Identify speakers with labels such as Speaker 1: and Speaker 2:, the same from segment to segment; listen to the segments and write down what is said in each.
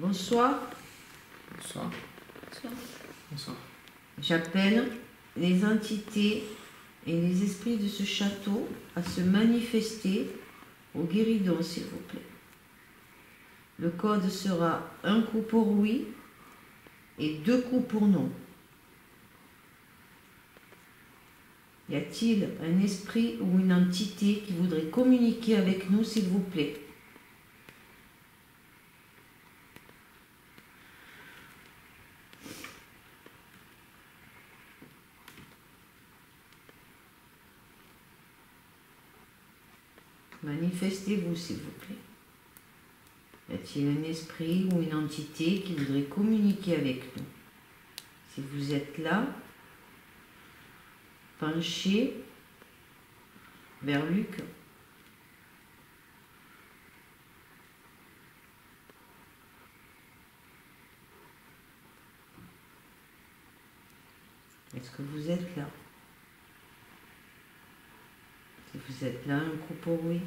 Speaker 1: Bonsoir.
Speaker 2: Bonsoir.
Speaker 1: Bonsoir.
Speaker 2: Bonsoir.
Speaker 1: J'appelle les entités et les esprits de ce château à se manifester au guéridon, s'il vous plaît. Le code sera 1 coup pour oui et 2 coups pour non. Y a-t-il un esprit ou une entité qui voudrait communiquer avec nous, s'il vous plaît? Manifestez-vous, s'il vous plaît. Y a-t-il un esprit ou une entité qui voudrait communiquer avec nous? Si vous êtes là, penchez vers Luc. Est-ce que vous êtes là? Si vous êtes là, un coup pour oui.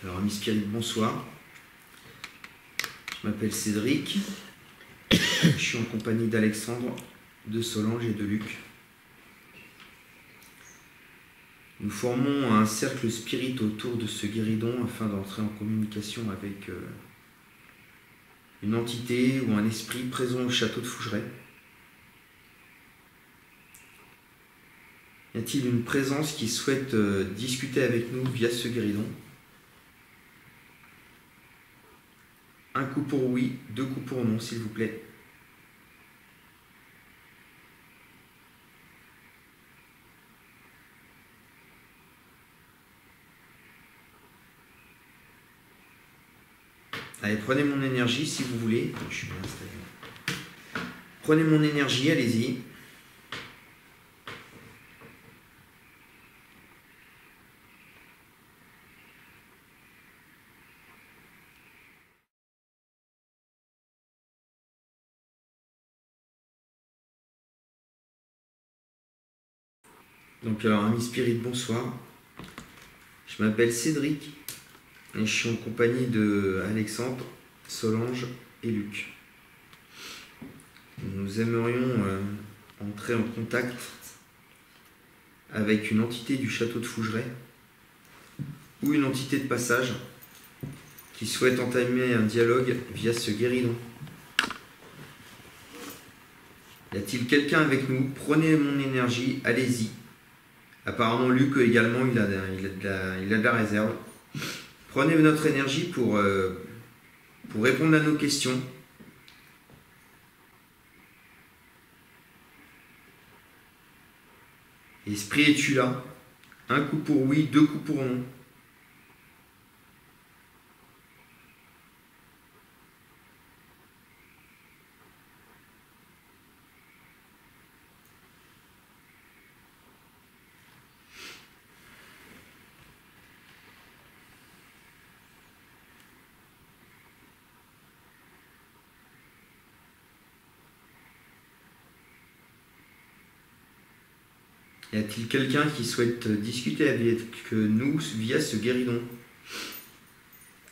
Speaker 2: Alors, Ami Spirit, bonsoir. Je m'appelle Cédric. Je suis en compagnie d'Alexandre, de Solange et de Luc. Nous formons un cercle spirit autour de ce guéridon afin d'entrer en communication avec une entité ou un esprit présent au château de Fougeray. Y a-t-il une présence qui souhaite discuter avec nous via ce guéridon? Un coup pour oui, 2 coups pour non, s'il vous plaît. Allez, prenez mon énergie si vous voulez. Je suis bien installé. Prenez mon énergie, allez-y. Donc, alors, Ami Spirit, bonsoir. Je m'appelle Cédric et je suis en compagnie de Alexandre, Solange et Luc. Nous aimerions entrer en contact avec une entité du château de Fougeray ou une entité de passage qui souhaite entamer un dialogue via ce guéridon. Y a-t-il quelqu'un avec nous? Prenez mon énergie, allez-y. Apparemment, Luc également, il a de la réserve. Prenez notre énergie pour répondre à nos questions. Esprit, es-tu là? Un coup pour oui, 2 coups pour non. Y a-t-il quelqu'un qui souhaite discuter avec nous via ce guéridon?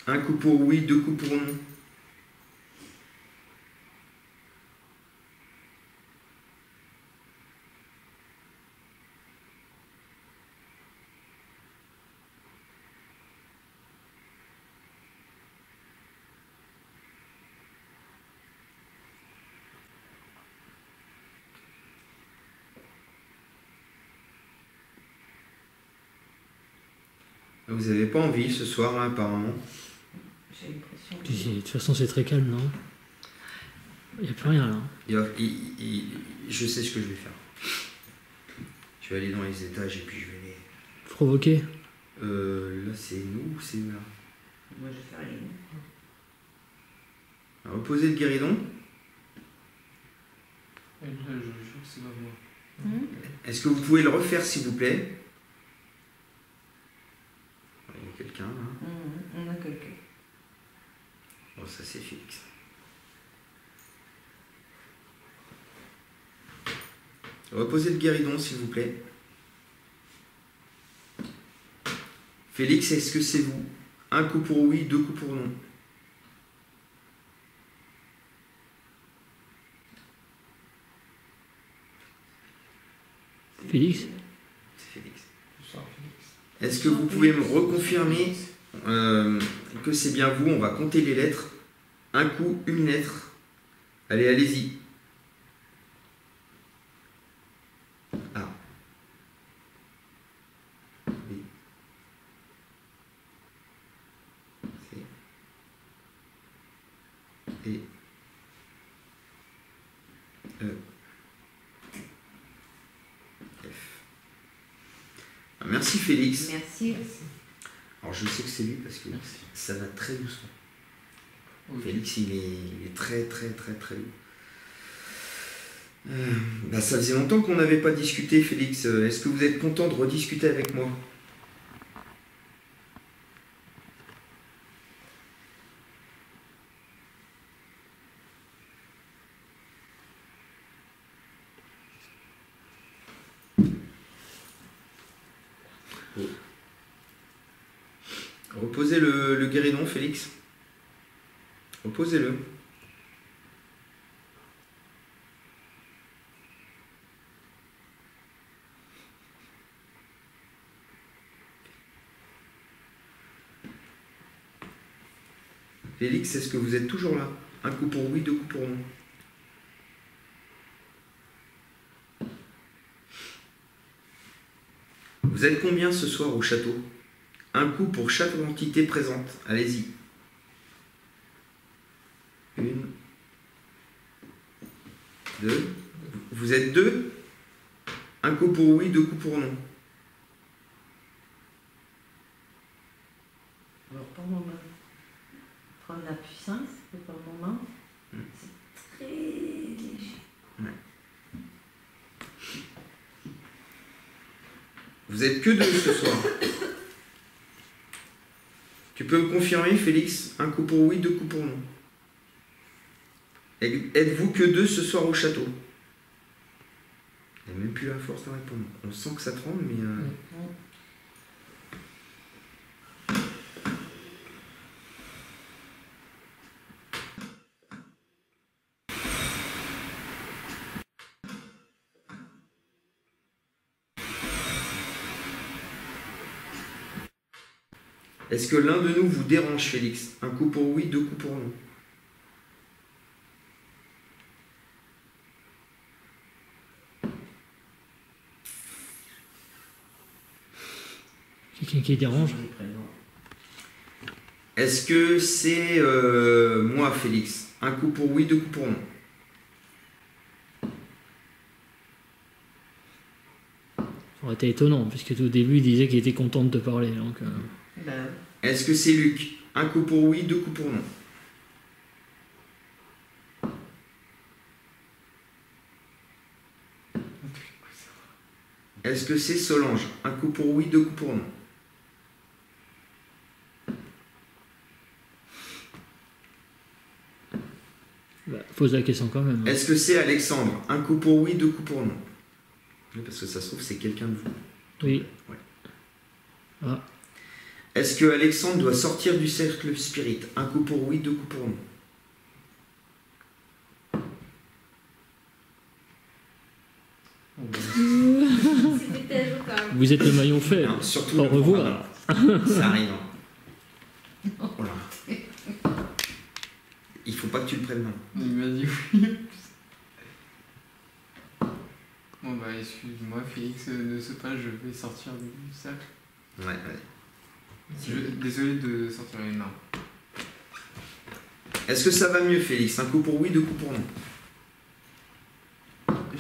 Speaker 2: Un coup pour oui, 2 coups pour non. Vous n'avez pas envie ce soir, hein, apparemment.
Speaker 1: J'ai l'impression que...
Speaker 3: De toute façon, c'est très calme, non? Il n'y a plus rien là.
Speaker 2: Je sais ce que je vais faire. Je vais aller dans les étages et puis je vais les...
Speaker 3: Provoquer?
Speaker 2: Là, c'est nous ou c'est là?
Speaker 1: Moi, je fais rien.
Speaker 2: Reposez le guéridon.
Speaker 4: Et là, je jure que c'est pas moi.
Speaker 2: Est-ce que vous pouvez le refaire, s'il vous plaît? Reposez le guéridon, s'il vous plaît. Félix, est-ce que c'est vous? Un coup pour oui, 2 coups pour non.
Speaker 3: Félix?
Speaker 2: C'est Félix. Est-ce que vous pouvez me reconfirmer que c'est bien vous? On va compter les lettres. Un coup, une lettre. Allez, allez-y. A. B. C. E. E. F. Ah, merci Félix.
Speaker 1: Merci.
Speaker 2: Alors je sais que c'est lui parce que ça va très doucement.
Speaker 4: Ok.
Speaker 2: Félix il est très très très très doux. Ça faisait longtemps qu'on n'avait pas discuté Félix. Est-ce que vous êtes content de rediscuter avec moi? Reposez le guéridon, Félix. Reposez-le. Félix, est-ce que vous êtes toujours là? Un coup pour oui, 2 coups pour non. Vous êtes combien ce soir au château? Un coup pour chaque entité présente. Allez-y. 1, 2. Vous êtes 2? Un coup pour oui, 2 coups pour non.
Speaker 1: Alors, par moment, prendre la puissance, et par moment, c'est très léger.
Speaker 2: Vous êtes que 2 ce soir. Tu peux me confirmer, Félix? Un coup pour oui, 2 coups pour non. Êtes-vous que 2 ce soir au château? Il n'y a même plus la force de répondre. On sent que ça tremble, mais... Est-ce que l'un de nous vous dérange, Félix? Un coup pour oui, 2 coups pour non.
Speaker 3: Quelqu'un qui dérange?
Speaker 2: Est-ce que c'est moi, Félix? Un coup pour oui, 2 coups pour non.
Speaker 3: Ça aurait été étonnant, puisque tout au début, il disait qu'il était content de te parler. Donc,
Speaker 1: Ben,
Speaker 2: Est-ce que c'est Luc? Un coup pour oui, 2 coups pour non. Est-ce que c'est Solange? Un coup pour oui, 2 coups pour non.
Speaker 3: pose la question quand même.
Speaker 2: Est-ce que c'est Alexandre? Un coup pour oui, 2 coups pour non. Oui, parce que ça se trouve, c'est quelqu'un de vous.
Speaker 3: Oui.
Speaker 2: Ouais.
Speaker 3: Ah.
Speaker 2: Est-ce que Alexandre doit sortir du cercle spirit? Un coup pour oui, 2 coups pour non.
Speaker 1: c'était tellement quand même.
Speaker 3: Vous êtes le maillon faible.
Speaker 2: Non, surtout
Speaker 3: Au
Speaker 2: le
Speaker 3: revoir.
Speaker 2: programme. Ça arrive. Oh là. Il faut pas que tu le prennes mal.
Speaker 4: Il m'a dit oui. Bon bah excuse-moi Félix, de ce pas je vais sortir du cercle.
Speaker 2: Ouais.
Speaker 4: Désolé de sortir les mains.
Speaker 2: Est-ce que ça va mieux, Félix? Un coup pour oui, 2 coups pour non.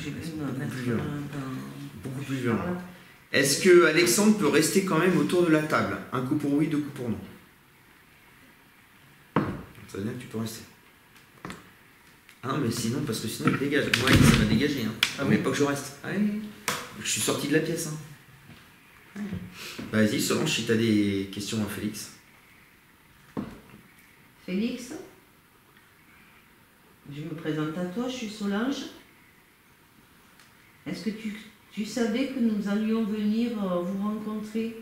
Speaker 1: J'ai pu
Speaker 2: Beaucoup
Speaker 1: me mettre
Speaker 2: plus violent.
Speaker 1: dans...
Speaker 2: Beaucoup plus violent. Est-ce que Alexandre peut rester quand même autour de la table? Un coup pour oui, 2 coups pour non. Ça veut dire que tu peux rester. Ah mais sinon, parce que sinon il dégage. Moi, ça va dégager. Hein.
Speaker 4: Ah
Speaker 2: Mais
Speaker 4: bon
Speaker 2: pas que je reste. Ah oui. Je suis sorti de la pièce. Hein. Vas-y, Solange, si tu as des questions à Félix.
Speaker 1: Félix, je me présente à toi, je suis Solange. Est-ce que tu savais que nous allions venir vous rencontrer?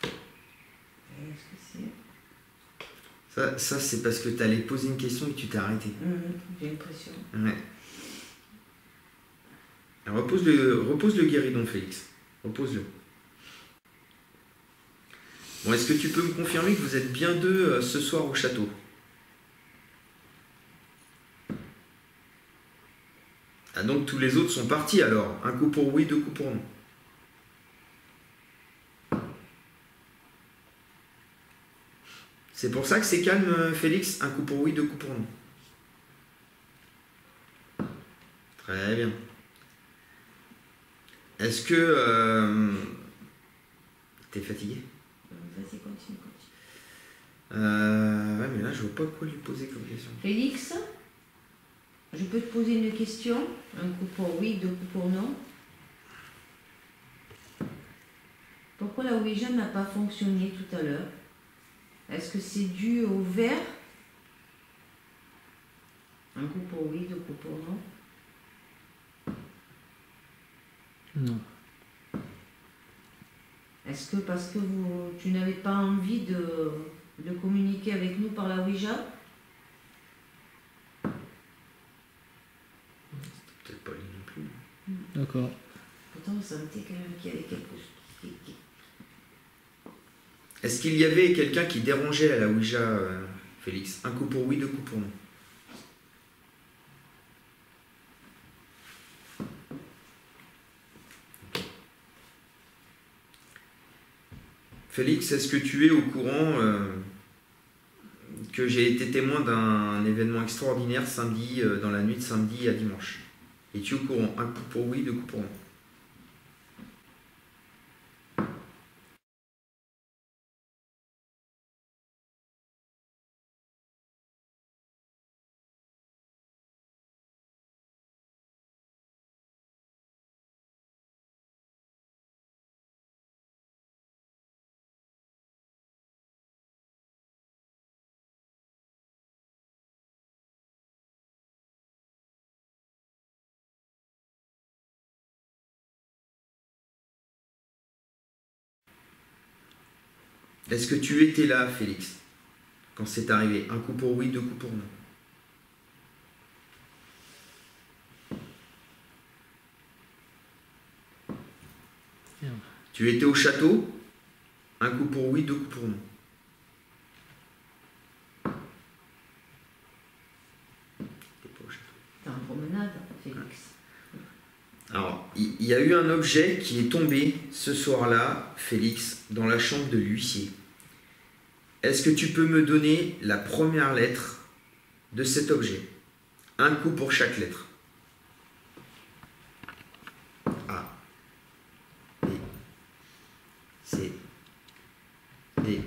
Speaker 1: Est-ce que c'est...
Speaker 2: Ça c'est parce que tu allais poser une question et tu t'es arrêté.
Speaker 1: J'ai l'impression.
Speaker 2: Ouais. Alors, repose le guéridon, Félix. Repose-le. Bon, est-ce que tu peux me confirmer que vous êtes bien deux ce soir au château? Ah, donc tous les autres sont partis alors. Un coup pour oui, 2 coups pour non. C'est pour ça que c'est calme, Félix. Un coup pour oui, 2 coups pour non. Très bien. Est-ce que t'es fatigué?
Speaker 1: Vas-y, continue.
Speaker 2: Ouais, mais là, je vois pas quoi lui poser comme question.
Speaker 1: Félix, je peux te poser une question? Un coup pour oui, 2 coups pour non. Pourquoi la Ouija n'a pas fonctionné tout à l'heure? Est-ce que c'est dû au verre? Un coup pour oui, 2 coups pour non.
Speaker 3: Non.
Speaker 1: Est-ce que parce que tu n'avais pas envie de communiquer avec nous par la Ouija?
Speaker 2: Peut-être pas lui non plus.
Speaker 3: D'accord.
Speaker 1: Pourtant, on sentait quand même qu'il y avait quelque chose qui...
Speaker 2: Est-ce qu'il y avait quelqu'un qui dérangeait à la Ouija, Félix? Un coup pour oui, 2 coups pour non. Félix, est-ce que tu es au courant que j'ai été témoin d'un événement extraordinaire samedi, dans la nuit de samedi à dimanche? Es-tu au courant? Un coup pour oui, 2 coups pour non. Est-ce que tu étais là, Félix, quand c'est arrivé? Un coup pour oui, 2 coups pour non.
Speaker 3: Bien.
Speaker 2: Tu étais au château? Un coup pour oui, 2 coups pour non. T'es pas au château.
Speaker 1: T'es en promenade, Félix.
Speaker 2: Alors, il y a eu un objet qui est tombé ce soir-là, Félix, dans la chambre de l'huissier. Est-ce que tu peux me donner la première lettre de cet objet? Un coup pour chaque lettre. A, B, C, D,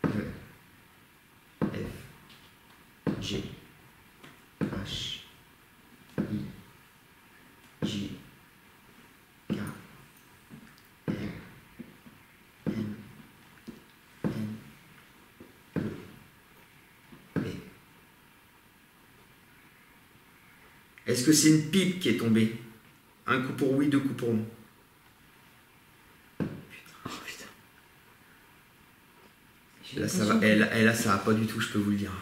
Speaker 2: E, F, G, H, I, J, K, L, M, N, O, P. Est-ce que c'est une pipe qui est tombée? Un coup pour oui, 2 coups pour non.
Speaker 3: Oh putain.
Speaker 1: J'ai
Speaker 2: Là, ça
Speaker 1: l'impression
Speaker 2: va.
Speaker 1: que-
Speaker 2: Là, ça va pas du tout, je peux vous le dire.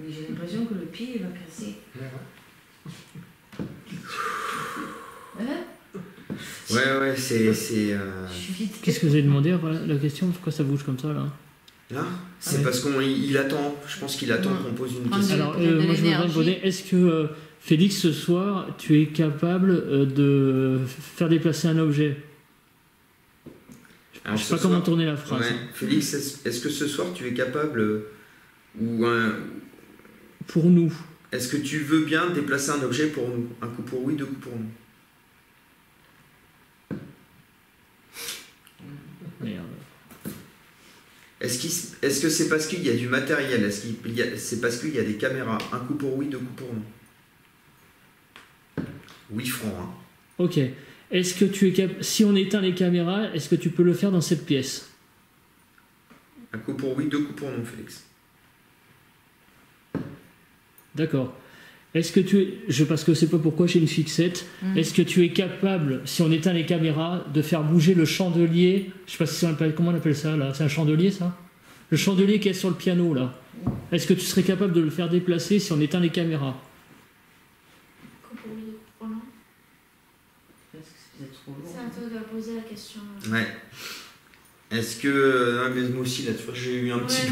Speaker 1: Mais j'ai l'impression que le pied il va casser. Hein?
Speaker 2: Ouais, c'est.
Speaker 1: Je suis vite.
Speaker 3: Qu'est-ce que vous avez demandé après la question? Pourquoi ça bouge comme ça là?
Speaker 2: Là, c'est
Speaker 3: ouais.
Speaker 2: parce qu'il attend. Je pense qu'il attend qu'on pose une
Speaker 1: Prends
Speaker 2: question.
Speaker 3: Alors,
Speaker 1: de
Speaker 3: moi je voudrais me
Speaker 1: l'énergie.
Speaker 3: demander, est-ce que Félix, ce soir, tu es capable de faire déplacer un objet?
Speaker 2: Alors,
Speaker 3: Je sais
Speaker 2: ce
Speaker 3: pas comment
Speaker 2: soir-
Speaker 3: tourner la phrase.
Speaker 2: Ouais. Félix, est-ce que ce soir tu es capable
Speaker 3: Pour nous.
Speaker 2: est-ce que tu veux bien déplacer un objet pour nous? Un coup pour oui, 2 coups pour non.
Speaker 3: Merde.
Speaker 2: Est-ce que c'est parce qu'il y a du matériel? C'est parce qu'il y a des caméras? Un coup pour oui, 2 coups pour non. Oui, franc. Hein.
Speaker 3: Ok. est-ce que tu es si on éteint les caméras, est-ce que tu peux le faire dans cette pièce?
Speaker 2: Un coup pour oui, 2 coups pour non, Félix.
Speaker 3: D'accord. Est-ce que parce que je sais pas pourquoi j'ai une fixette. Est-ce que tu es capable, si on éteint les caméras, de faire bouger le chandelier? Je sais pas si comment on appelle ça là. C'est un chandelier ça? Le chandelier qui est sur le piano là. Est-ce que tu serais capable de le faire déplacer si on éteint les caméras?
Speaker 5: C'est à toi de poser la question.
Speaker 2: Ouais. Est-ce que... Ah, mais moi aussi, là, tu vois, j'ai eu un petit...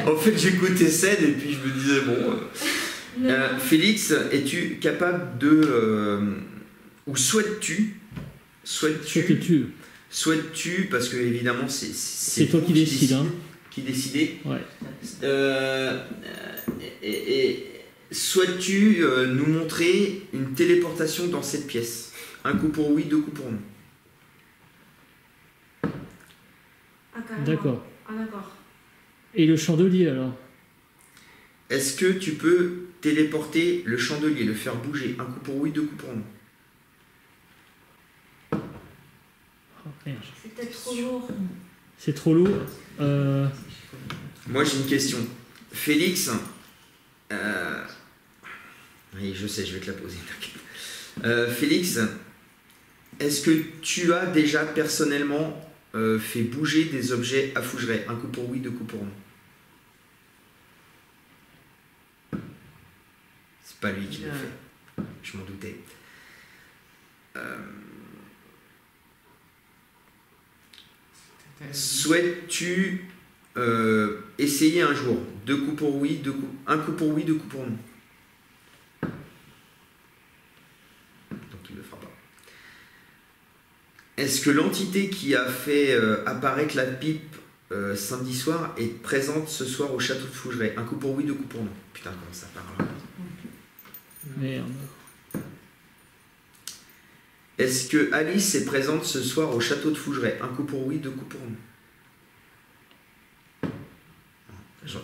Speaker 2: En fait, j'écoutais Ced et puis je me disais, bon... Félix, es-tu capable de... ou souhaites-tu... Souhaites-tu, parce que évidemment, c'est
Speaker 3: toi qui décides, hein.
Speaker 2: Qui décidez.
Speaker 3: Ouais.
Speaker 2: Et souhaites-tu nous montrer une téléportation dans cette pièce? Un coup pour oui, 2 coups pour non.
Speaker 3: D'accord.
Speaker 5: Ah, d'accord.
Speaker 3: Et le chandelier alors?
Speaker 2: Est-ce que tu peux téléporter le chandelier, le faire bouger? Un coup pour oui, 2 coups pour non.
Speaker 3: Oh, merde.
Speaker 5: C'est peut-être trop lourd.
Speaker 3: C'est trop lourd.
Speaker 2: Moi j'ai une question. Félix, oui, je sais, je vais te la poser, t'inquiète. Félix, est-ce que tu as déjà personnellement fait bouger des objets à Fougeray? Un coup pour oui, 2 coups pour non. C'est pas lui qui l'a fait. Je m'en doutais. Souhaites-tu essayer un jour? 2 coups pour oui, 1 coup pour oui, 2 coups pour non. Donc il ne le fera pas. Est-ce que l'entité qui a fait apparaître la pipe samedi soir est présente ce soir au château de Fougeray? Un coup pour oui, 2 coups pour non. Putain, comment ça parle?
Speaker 3: Merde.
Speaker 2: Est-ce que Alice est présente ce soir au château de Fougeray? Un coup pour oui, 2 coups pour non.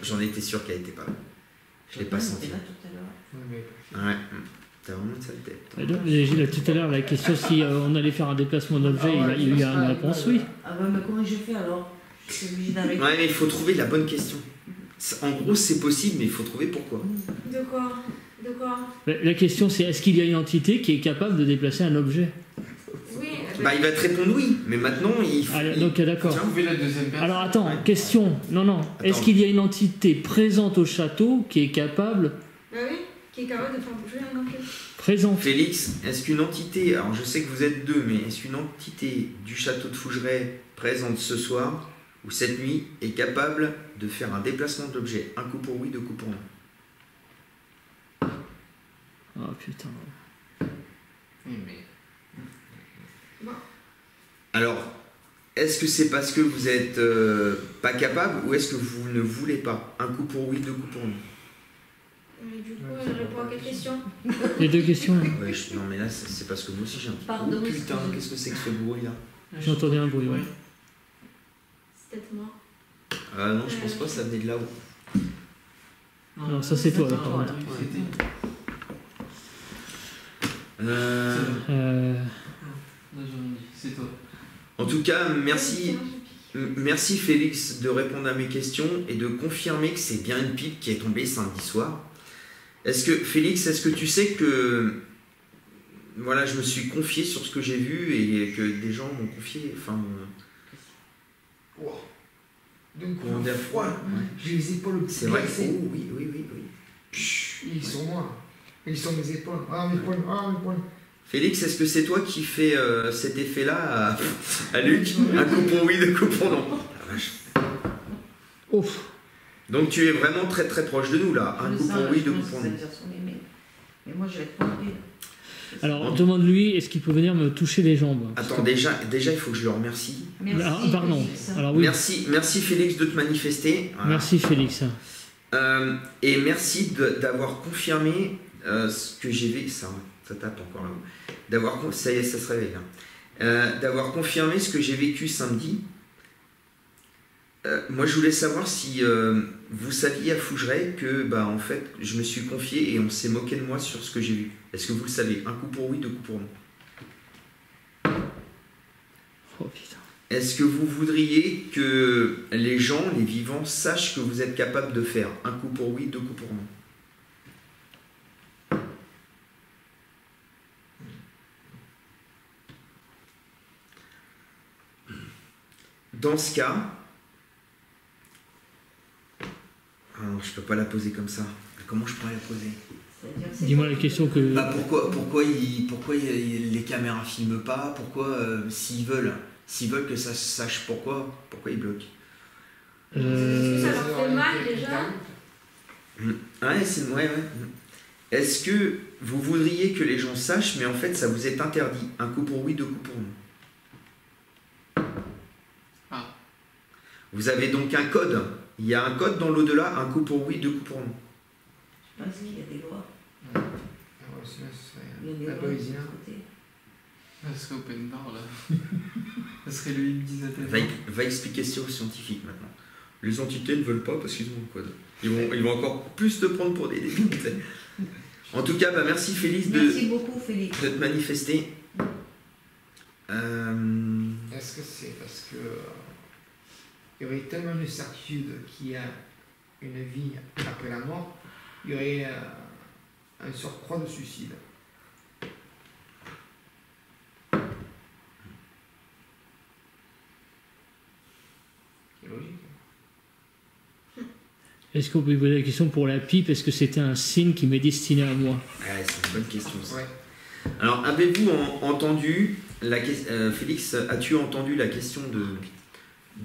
Speaker 2: J'en étais sûr qu'elle n'était pas là. Je ne l'ai pas senti.
Speaker 1: Là tout à l'heure.
Speaker 2: Ouais. T'as vraiment une sale tête.
Speaker 3: J'ai dit tout à l'heure la question si on allait faire un déplacement d'objet, il y a une réponse oui.
Speaker 1: Ah bah, mais comment je fais alors? Je suis obligée d'arrêter.
Speaker 2: Ouais, mais il faut trouver la bonne question. En gros, c'est possible, mais il faut trouver pourquoi.
Speaker 5: De quoi? De quoi?
Speaker 3: La question c'est est-ce qu'il y a une entité qui est capable de déplacer un objet?
Speaker 5: Oui.
Speaker 2: Bah, il va te répondre oui, mais maintenant, il faut...
Speaker 3: Donc d'accord.
Speaker 4: Trouver la deuxième personne.
Speaker 3: Alors attends, question. Non. Est-ce qu'il y a une entité présente au château qui est capable...
Speaker 5: Bah oui, qui est capable de faire bouger un objet.
Speaker 3: Présente.
Speaker 2: Félix, est-ce qu'une entité, alors je sais que vous êtes deux, mais est-ce qu'une entité du château de Fougeray présente ce soir ou cette nuit est capable de faire un déplacement d'objet? Un coup pour oui, 2 coups pour non.
Speaker 3: Oh putain.
Speaker 4: Oui, mais...
Speaker 2: Alors, est-ce que c'est parce que vous êtes pas capable ou est-ce que vous ne voulez pas? Un coup pour oui, 2 coups pour non.
Speaker 5: Du coup, je réponds à quelle question?
Speaker 3: Les deux questions.
Speaker 2: Ouais, non mais là, c'est parce que moi aussi j'ai un petit...
Speaker 1: Pardon,
Speaker 2: Oh putain,
Speaker 1: excusez.
Speaker 2: qu'est-ce que c'est que ce bruit là?
Speaker 3: J'ai entendu un bruit, ouais.
Speaker 5: C'est peut-être moi.
Speaker 2: Ah non, je pense pas, ça venait de là-haut.
Speaker 3: Non, ça c'est toi là.
Speaker 1: toi, là.
Speaker 4: C'est toi.
Speaker 2: En tout cas, merci Félix de répondre à mes questions et de confirmer que c'est bien une pipe qui est tombée samedi soir. Félix, est-ce que tu sais que voilà, je me suis confié sur ce que j'ai vu et que des gens m'ont confié, enfin...
Speaker 6: Donc,
Speaker 2: Comment dire,
Speaker 6: froid.
Speaker 2: ouais.
Speaker 6: J'ai les épaules
Speaker 2: C'est vrai.
Speaker 6: glacées.
Speaker 2: Oh, oui.
Speaker 6: Ils sont noirs. Ils sont mes épaules. Ah, mes poils. Ah, mes poils.
Speaker 2: Félix, est-ce que c'est toi qui fais cet effet-là à Luc? Un coup pour oui, 2 coups pour non. La vache.
Speaker 3: Ouf.
Speaker 2: Donc tu es vraiment très très proche de nous là. Un coup pour oui, 2 coups pour non.
Speaker 1: Mais moi je vais être pompée.
Speaker 3: Alors demande-lui est-ce qu'il peut venir me toucher les jambes.
Speaker 2: Attends, déjà il faut que je le remercie.
Speaker 1: Merci.
Speaker 3: Ah, pardon.
Speaker 1: Félix.
Speaker 3: Alors oui.
Speaker 2: Merci Félix de te manifester. Voilà.
Speaker 3: Merci Félix.
Speaker 2: Et merci d'avoir confirmé ce que j'ai vécu. Ça tape encore là-haut. Ça y est, ça se réveille. D'avoir confirmé ce que j'ai vécu samedi. Moi, je voulais savoir si vous saviez à Fougeray que, en fait, je me suis confié et on s'est moqué de moi sur ce que j'ai vu. Est-ce que vous le savez? Un coup pour oui, 2 coups pour non. est-ce que vous voudriez que les gens, les vivants, sachent que vous êtes capable de faire un coup pour oui, 2 coups pour non? Dans ce cas, ah non, je ne peux pas la poser comme ça. Comment je pourrais la poser?
Speaker 1: C'est-à-dire que c'est
Speaker 3: Dis-moi
Speaker 1: pas-
Speaker 3: la question que.
Speaker 2: Bah pourquoi les caméras filment pas? Pourquoi s'ils veulent que ça se sache pourquoi ils bloquent?
Speaker 5: Est-ce que ça leur fait mal déjà?
Speaker 2: Ouais, ouais. Est-ce que vous voudriez que les gens sachent, mais en fait ça vous est interdit? Un coup pour oui, 2 coups pour non.
Speaker 4: Ah.
Speaker 2: Vous avez donc un code. Il y a un code dans l'au-delà, un coup pour oui, 2 coups pour non.
Speaker 1: Je pense qu'il y a des lois.
Speaker 6: Ah ouais, sinon, ce
Speaker 1: Il y a
Speaker 6: serait
Speaker 1: des
Speaker 6: la
Speaker 1: lois de ce
Speaker 6: Louisiane.
Speaker 1: côté.
Speaker 4: Ça serait open bar là. Ça serait le utilisateur.
Speaker 2: Va expliquer ça aux scientifiques maintenant. Les entités ne veulent pas parce qu'ils ont un code. Ils vont encore plus te prendre pour des débiles. En tout cas, bah, merci Félix
Speaker 1: Merci beaucoup, Félix.
Speaker 2: de te manifester.
Speaker 6: Est-ce que c'est parce que il y aurait tellement de certitude qu'il y a une vie après la mort, il y aurait un surcroît de suicide? C'est logique.
Speaker 3: Est-ce qu'on peut poser la question pour la pipe? Est-ce que c'était un signe qui m'est destiné à moi?
Speaker 2: Ouais, c'est une bonne question. Ça.
Speaker 6: Ouais.
Speaker 2: Alors, avez-vous entendu Félix, as-tu entendu la question de...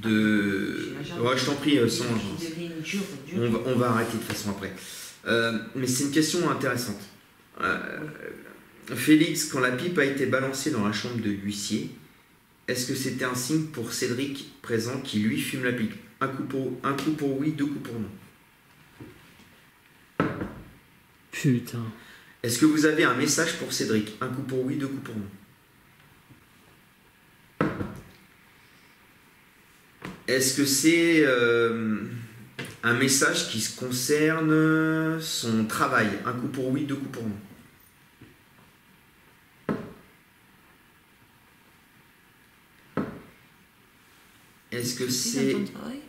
Speaker 2: Ouais, je t'en prie, Solange.
Speaker 1: Qui devient dur.
Speaker 2: On va arrêter de toute façon après. Mais c'est une question intéressante. Félix, quand la pipe a été balancée dans la chambre de l'huissier, est-ce que c'était un signe pour Cédric présent qui lui fume la pipe? Un coup pour oui, 2 coups pour non.
Speaker 3: Putain.
Speaker 2: Est-ce que vous avez un message pour Cédric? Un coup pour oui, 2 coups pour non. Est-ce que c'est un message qui se concerne son travail? Un coup pour oui, 2 coups pour non. Est-ce que c'est...
Speaker 1: Dans ton travail?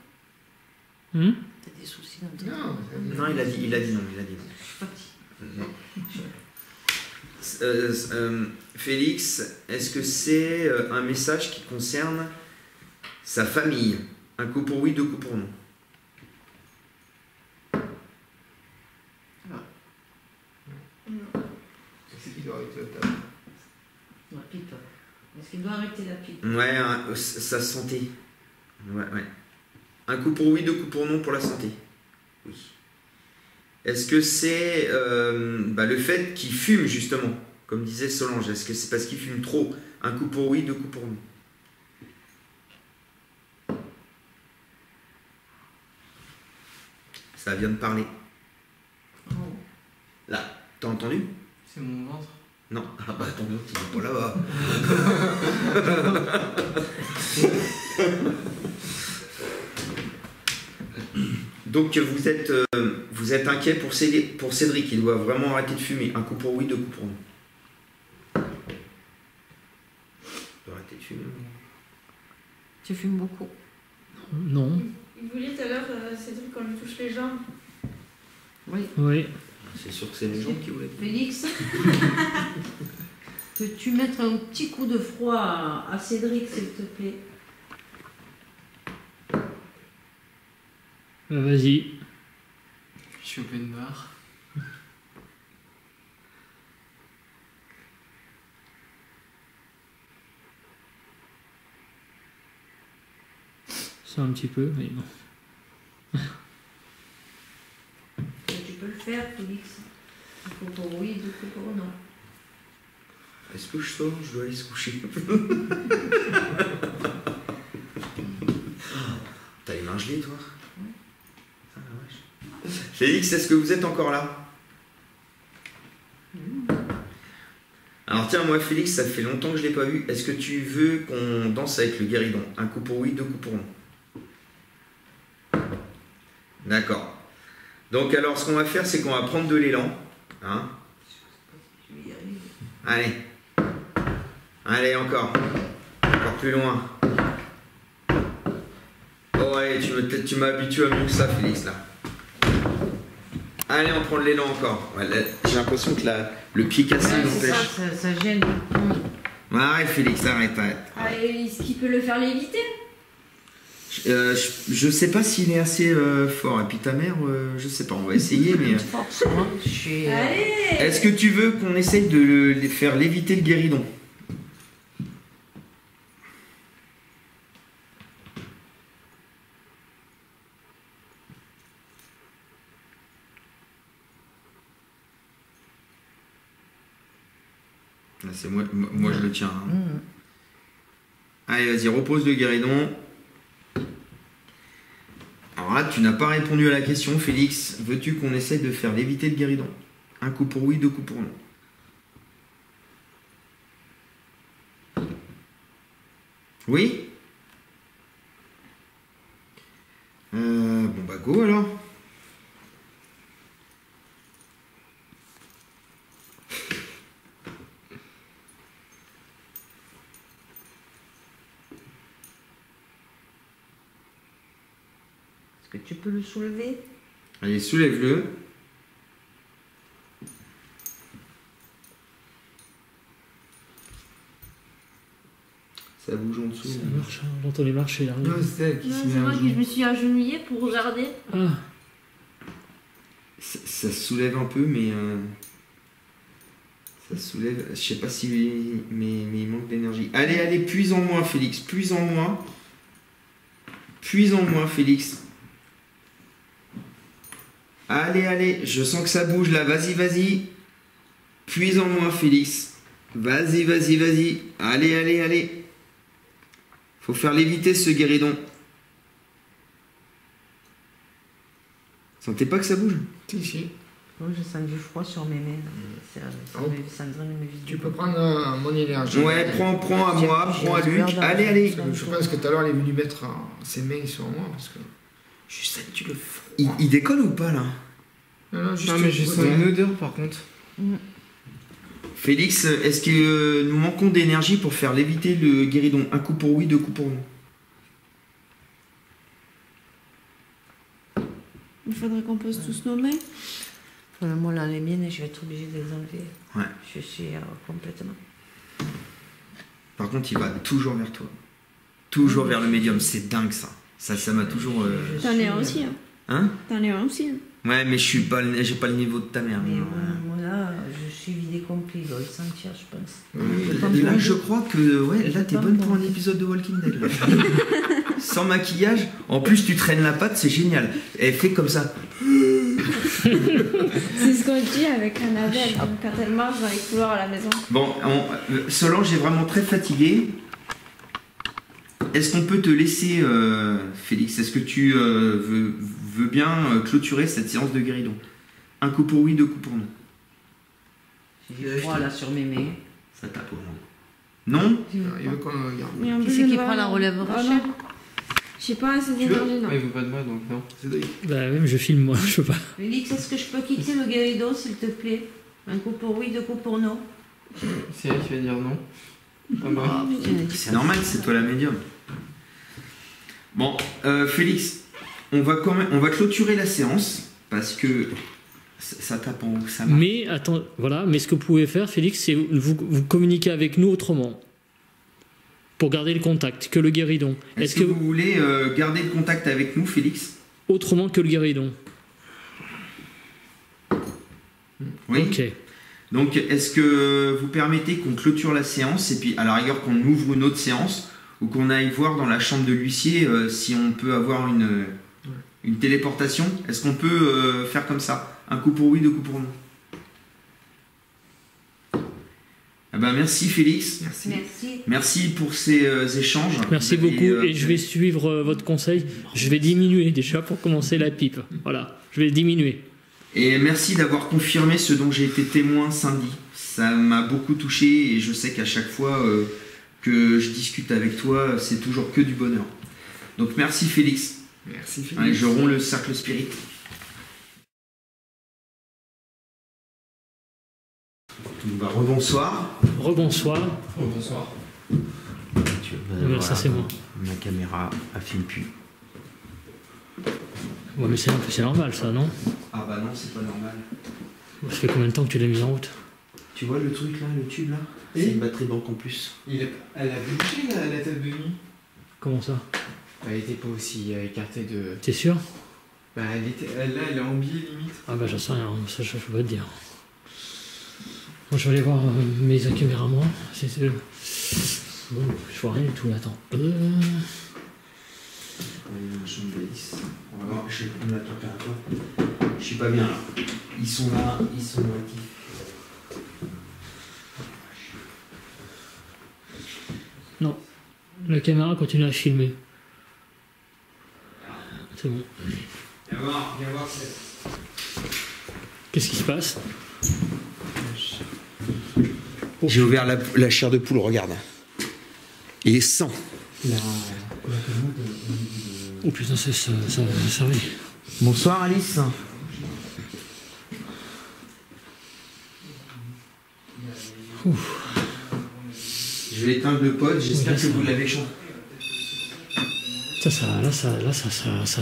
Speaker 3: Hmm?
Speaker 1: T'as des soucis dans ton
Speaker 6: Non,
Speaker 1: travail?
Speaker 2: Non, il a dit non.
Speaker 1: Je suis partie.
Speaker 2: Non. Félix, est-ce que c'est un message qui concerne sa famille? Un coup pour oui, 2 coups pour non.
Speaker 5: Non.
Speaker 6: c'est qui doit arrêter le table.
Speaker 1: La pipe. Est-ce qu'il doit arrêter la pipe?
Speaker 2: Ouais, sa santé. Ouais. Un coup pour oui, 2 coups pour non pour la santé. Oui. Est-ce que c'est le fait qu'il fume, justement, comme disait Solange? Est-ce que c'est parce qu'il fume trop? Un coup pour oui, 2 coups pour non. Ça vient de parler.
Speaker 1: Oh.
Speaker 2: Là, t'as entendu?
Speaker 4: C'est mon ventre.
Speaker 2: Non. Ah bah ton autre, il est pas là-bas. Donc vous êtes inquiet pour Cédric, il doit vraiment arrêter de fumer. Un coup pour oui, 2 coups pour non. Il doit arrêter de fumer.
Speaker 1: Tu fumes beaucoup.
Speaker 3: Non.
Speaker 5: Il voulait tout à l'heure, Cédric, qu'on lui touche les jambes.
Speaker 1: Oui.
Speaker 3: Oui.
Speaker 2: C'est sûr que c'est les gens qui voulaient.
Speaker 1: Félix, peux-tu mettre un petit coup de froid à Cédric, s'il te plaît?
Speaker 3: Bah, vas-y.
Speaker 4: Je suis open bar.
Speaker 3: C'est un petit peu, mais bon.
Speaker 1: Tu peux le faire, Félix. Un coup pour oui, 2 coups pour non.
Speaker 2: Est-ce que je sors? Je dois aller se coucher. T'as les mains gelées, toi?
Speaker 1: Oui.
Speaker 2: Ah, la vache. Félix, est-ce que vous êtes encore là? Alors tiens, moi Félix, ça fait longtemps que je l'ai pas vu. Est-ce que tu veux qu'on danse avec le guéridon? Un coup pour oui, 2 coups pour non. D'accord. Donc alors, ce qu'on va faire, c'est qu'on va prendre de l'élan. Hein?
Speaker 1: Je vais y arriver.
Speaker 2: Allez. Allez, encore. Encore plus loin. Ouais, tu m'as habitué à mieux que ça, Félix, là. Allez, on prend de l'élan encore. Ouais, j'ai l'impression que le pied cassé
Speaker 1: Ouais, c'est
Speaker 2: m'empêche.
Speaker 1: ça gêne.
Speaker 2: Ouais, arrête, Félix, arrête.
Speaker 5: Ah, est-ce qu'il peut le faire léviter?
Speaker 2: Je sais pas s'il est assez fort. Et puis ta mère, je sais pas, on va essayer, mais...
Speaker 1: Forcément, je suis...
Speaker 5: Allez!
Speaker 2: Est-ce que tu veux qu'on essaye de le faire léviter le guéridon? Là, c'est moi je le tiens. Hein. Allez, vas-y, repose le guéridon. Alors là, tu n'as pas répondu à la question, Félix. Veux-tu qu'on essaye de faire léviter le guéridon? Un coup pour oui, 2 coups pour non. Oui? Bon bah go alors.
Speaker 1: Est-ce que tu peux le soulever?
Speaker 2: Allez, soulève-le. Ça bouge en dessous.
Speaker 3: Ça marche, hein, on entend les marcher là.
Speaker 6: Non, c'est elle qui
Speaker 5: Non,
Speaker 6: se
Speaker 5: c'est
Speaker 6: met
Speaker 5: moi
Speaker 6: à
Speaker 5: qui
Speaker 6: genoux.
Speaker 5: je me suis agenouillée pour regarder.
Speaker 3: Ah,
Speaker 2: Ça se soulève un peu, mais... ça se soulève... Je sais pas si... Mais il manque d'énergie. Allez, puise en moi, Félix. Puise en moi. Puise en moi, Félix. Allez, je sens que ça bouge là. Vas-y. Puise en moi, Félix. Vas-y. Allez. Faut faire léviter ce guéridon. Sentez pas que ça bouge?
Speaker 6: Si.
Speaker 1: Moi, je sens du froid sur mes mains. Ça me donne mes
Speaker 6: Tu peux prendre mon énergie.
Speaker 2: Ouais, prends à moi, prends à Luc. Allez.
Speaker 6: Je pense que tout à l'heure, elle est venue mettre ses mains sur moi parce que je sens tu le froid.
Speaker 2: Il décolle ou pas là?
Speaker 6: Non, juste
Speaker 4: Non, mais j'ai son odeur par contre.
Speaker 2: Félix, est-ce que nous manquons d'énergie pour faire léviter le guéridon? Un coup pour oui, 2 coups pour non.
Speaker 5: Il faudrait qu'on pose tous nos mains.
Speaker 1: Moi, là, les miennes, je vais être obligée de les enlever.
Speaker 2: Ouais.
Speaker 1: Je suis complètement...
Speaker 2: Par contre, il va toujours vers toi. Toujours vers le médium. C'est dingue ça. Ça m'a toujours...
Speaker 5: T'en es un aussi, hein.
Speaker 2: Hein?
Speaker 5: T'en es un aussi, hein.
Speaker 2: Ouais, mais j'ai pas le niveau de ta mère.
Speaker 1: Mais
Speaker 2: moi.
Speaker 1: moi, là, je suis vidée complet. Il doit le sentir, je pense.
Speaker 6: Oui,
Speaker 2: Et là, je crois que ouais, là, t'es bonne pour un épisode de Walking Dead. là. Sans maquillage. En plus, tu traînes la patte, c'est génial. Elle fait comme ça.
Speaker 5: C'est ce qu'on dit avec Annabelle quand elle marche dans les couloirs à la maison.
Speaker 2: Bon, Solange est vraiment très fatiguée. Est-ce qu'on peut te laisser, Félix? Est-ce que tu veux bien clôturer cette séance de guéridon? Un coup pour oui, 2 coups pour non.
Speaker 1: J'ai du froid là sur mes mains.
Speaker 2: Ça tape au moins. Non?
Speaker 6: il veut qu'on le regarde.
Speaker 5: Mais en
Speaker 1: Qui
Speaker 5: plus,
Speaker 1: c'est
Speaker 5: je
Speaker 1: qui
Speaker 5: vois-
Speaker 1: prend la relève,
Speaker 5: Ah
Speaker 1: Rachel?
Speaker 5: non. J'ai pas assez d'énergie, non.
Speaker 4: Il veut pas de moi donc non.
Speaker 3: bah même je filme moi, je peux pas.
Speaker 1: Félix, est-ce que je peux quitter le guéridon, s'il te plaît? Un coup pour oui, 2 coups pour non.
Speaker 4: C'est elle qui va dire non. Ah bah.
Speaker 1: Ah, putain,
Speaker 2: C'est normal, c'est toi la médium. Bon, Félix, on va clôturer la séance parce que ça tape en haut, ça marche.
Speaker 3: Mais attends, voilà, mais ce que vous pouvez faire, Félix, c'est vous communiquer avec nous autrement. Pour garder le contact, que le guéridon.
Speaker 2: Est-ce que vous voulez garder le contact avec nous, Félix?
Speaker 3: Autrement que le guéridon.
Speaker 2: Oui.
Speaker 3: Ok.
Speaker 2: Donc, est-ce que vous permettez qu'on clôture la séance et puis à la rigueur qu'on ouvre une autre séance ou qu'on aille voir dans la chambre de l'huissier si on peut avoir une téléportation? Est-ce qu'on peut faire comme ça? Un coup pour oui, 2 coups pour non. Ah ben, merci Félix.
Speaker 6: Merci.
Speaker 2: Merci pour ces échanges.
Speaker 3: Merci
Speaker 2: Vous avez,
Speaker 3: beaucoup et je vais suivre votre conseil. Je vais diminuer déjà pour commencer la pipe. Voilà, je vais diminuer.
Speaker 2: Et merci d'avoir confirmé ce dont j'ai été témoin samedi. Ça m'a beaucoup touché et je sais qu'à chaque fois que je discute avec toi, c'est toujours que du bonheur. Donc merci Félix.
Speaker 6: Merci Philippe.
Speaker 2: Allez, je romps le cercle spirit. Bah, rebonsoir.
Speaker 3: Rebonsoir.
Speaker 4: Bonsoir.
Speaker 2: Tu vois,
Speaker 3: Ça, c'est moi.
Speaker 2: Ma caméra, elle filme plus.
Speaker 3: Ouais, mais c'est normal ça, non?
Speaker 2: Ah bah non, c'est pas normal.
Speaker 3: Ça fait combien de temps que tu l'as mise en route?
Speaker 2: Tu vois le truc là, le tube là?
Speaker 4: Et
Speaker 2: C'est une batterie banque en plus.
Speaker 4: Elle a bougé la table de nuit.
Speaker 3: Comment ça?
Speaker 4: Elle était pas aussi écartée de.
Speaker 3: T'es sûr?
Speaker 4: Bah là elle est en biais limite.
Speaker 3: Ah bah j'en sais rien, ça je peux pas te dire. Moi je vais aller voir mes caméras moi. Bon, je vois rien du tout là, attends.
Speaker 2: On va aller dans la chambre d'Alice. On va voir, je vais prendre la température. Je suis pas bien là. Ils sont là, ils sont actifs.
Speaker 3: Non, la caméra continue à filmer. C'est bon.
Speaker 2: Viens voir,
Speaker 3: Qu'est-ce qui se passe?
Speaker 2: J'ai ouvert la chair de poule, regarde. Il est 100.
Speaker 3: Oh putain, ça oui.
Speaker 2: Bonsoir Alice. Je vais éteindre le pod, j'espère
Speaker 3: Oui,
Speaker 2: que vous l'avez changé.
Speaker 3: Ça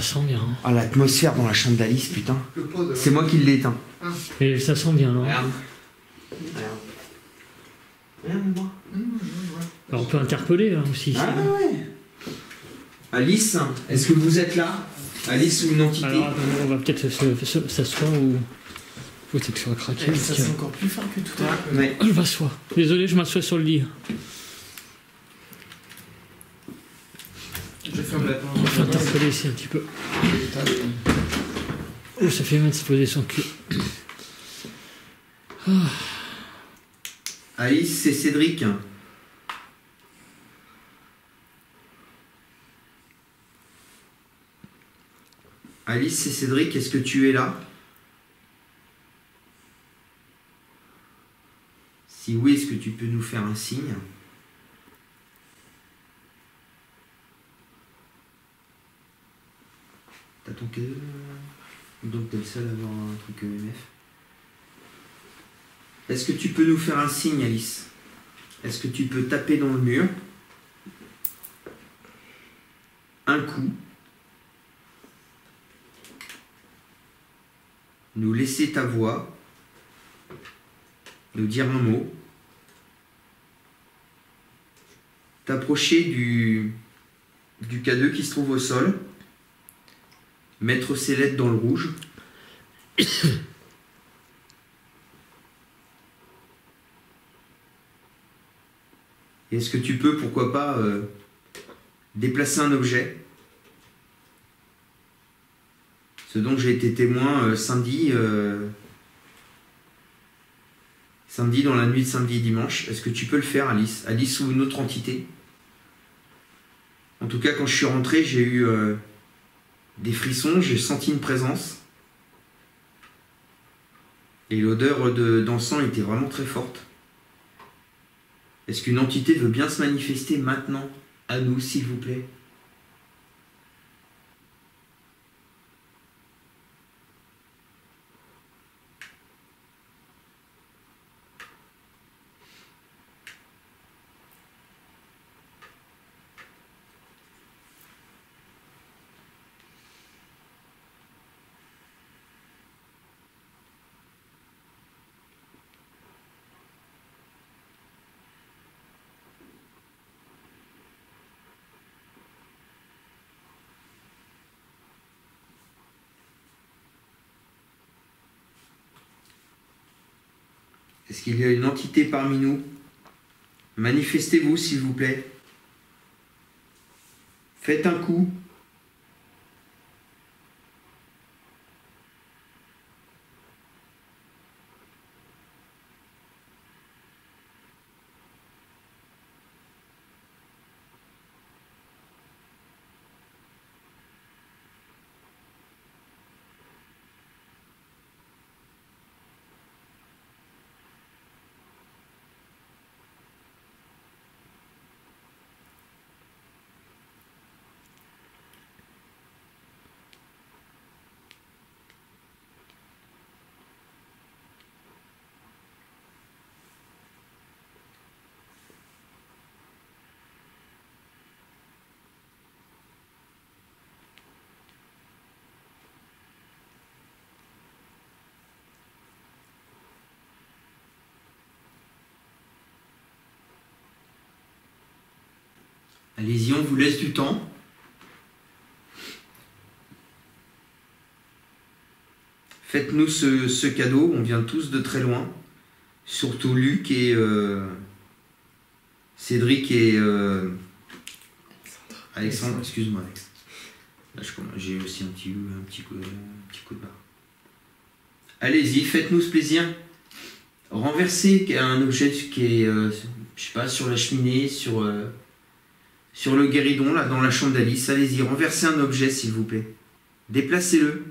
Speaker 3: sent bien. Hein.
Speaker 2: Ah, l'atmosphère dans la chambre d'Alice, putain.
Speaker 6: Le pod.
Speaker 2: C'est moi qui l'ai éteint.
Speaker 3: Et ça sent bien, non?
Speaker 2: Regarde. Regarde, moi.
Speaker 3: Alors, on peut interpeller là, aussi.
Speaker 2: Ah ouais. Alice, est-ce que vous êtes là? Alice ou une entité?
Speaker 3: Alors, attends, on va peut-être s'asseoir ou. Faut peut-être que ça va craquer.
Speaker 4: Ça c'est encore plus fin que tout à l'heure.
Speaker 2: Ouais.
Speaker 3: Je m'assois. Désolé, je m'assois sur le lit.
Speaker 4: Je ferme la porte.
Speaker 3: On va interpeller ici un petit peu. Oh, ça fait mal de se poser son cul.
Speaker 2: Alice, c'est Cédric. Alice, c'est Cédric, est-ce que tu es là? Si oui, est-ce que tu peux nous faire un signe? T'as ton cadeau? Donc t'es le seul à avoir un truc EMF. Est-ce que tu peux nous faire un signe, Alice? Est-ce que tu peux taper dans le mur? Un coup. Nous laisser ta voix. Nous dire un mot. T'approcher du K2 qui se trouve au sol. Mettre ses lettres dans le rouge. Et est-ce que tu peux, pourquoi pas, déplacer un objet? Ce dont j'ai été témoin samedi dans la nuit de samedi et dimanche. Est-ce que tu peux le faire, Alice? Alice ou une autre entité? En tout cas, quand je suis rentré, j'ai eu des frissons, j'ai senti une présence. Et l'odeur d'encens était vraiment très forte. Est-ce qu'une entité veut bien se manifester maintenant à nous, s'il vous plaît? Est-ce qu'il y a une entité parmi nous? Manifestez-vous, s'il vous plaît. Faites un coup. Allez-y, on vous laisse du temps. Faites-nous ce cadeau, on vient tous de très loin. Surtout Luc et Cédric et Alexandre. Excuse-moi, Alex. Là, j'ai aussi un petit coup de barre. Allez-y, faites-nous ce plaisir. Renversez un objet qui est, je sais pas, sur la cheminée, sur le guéridon, là, dans la chambre d'Alice. Allez-y, renversez un objet, s'il vous plaît. Déplacez-le.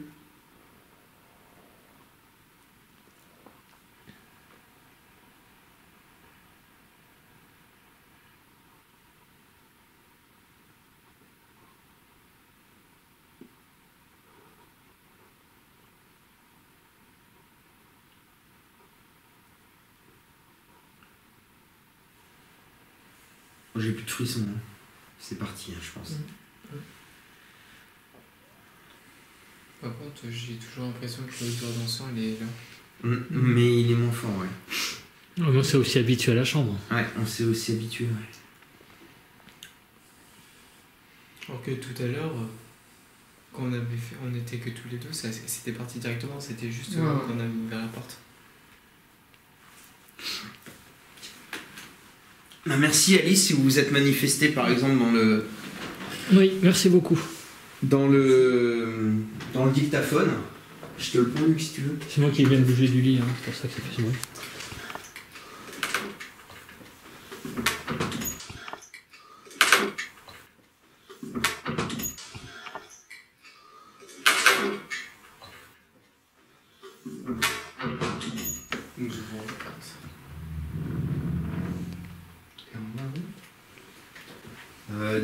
Speaker 2: J'ai plus de frissons. Hein. C'est parti, hein, je pense.
Speaker 4: Par contre, j'ai toujours l'impression que l'odeur d'encens, elle est là.
Speaker 2: Mais il est moins fort, ouais.
Speaker 3: On s'est aussi habitué à la chambre.
Speaker 2: Ouais, on s'est aussi habitué, ouais.
Speaker 4: Alors que tout à l'heure, quand on était que tous les deux, c'était parti directement, c'était juste quand on avait ouvert la porte.
Speaker 2: Bah, merci Alice si vous vous êtes manifesté par exemple dans le...
Speaker 3: Oui, merci beaucoup.
Speaker 2: Dans le dictaphone. Je te le prends Luc si tu veux.
Speaker 3: C'est moi qui viens de bouger du lit, hein. C'est pour ça que ça fait ce bruit.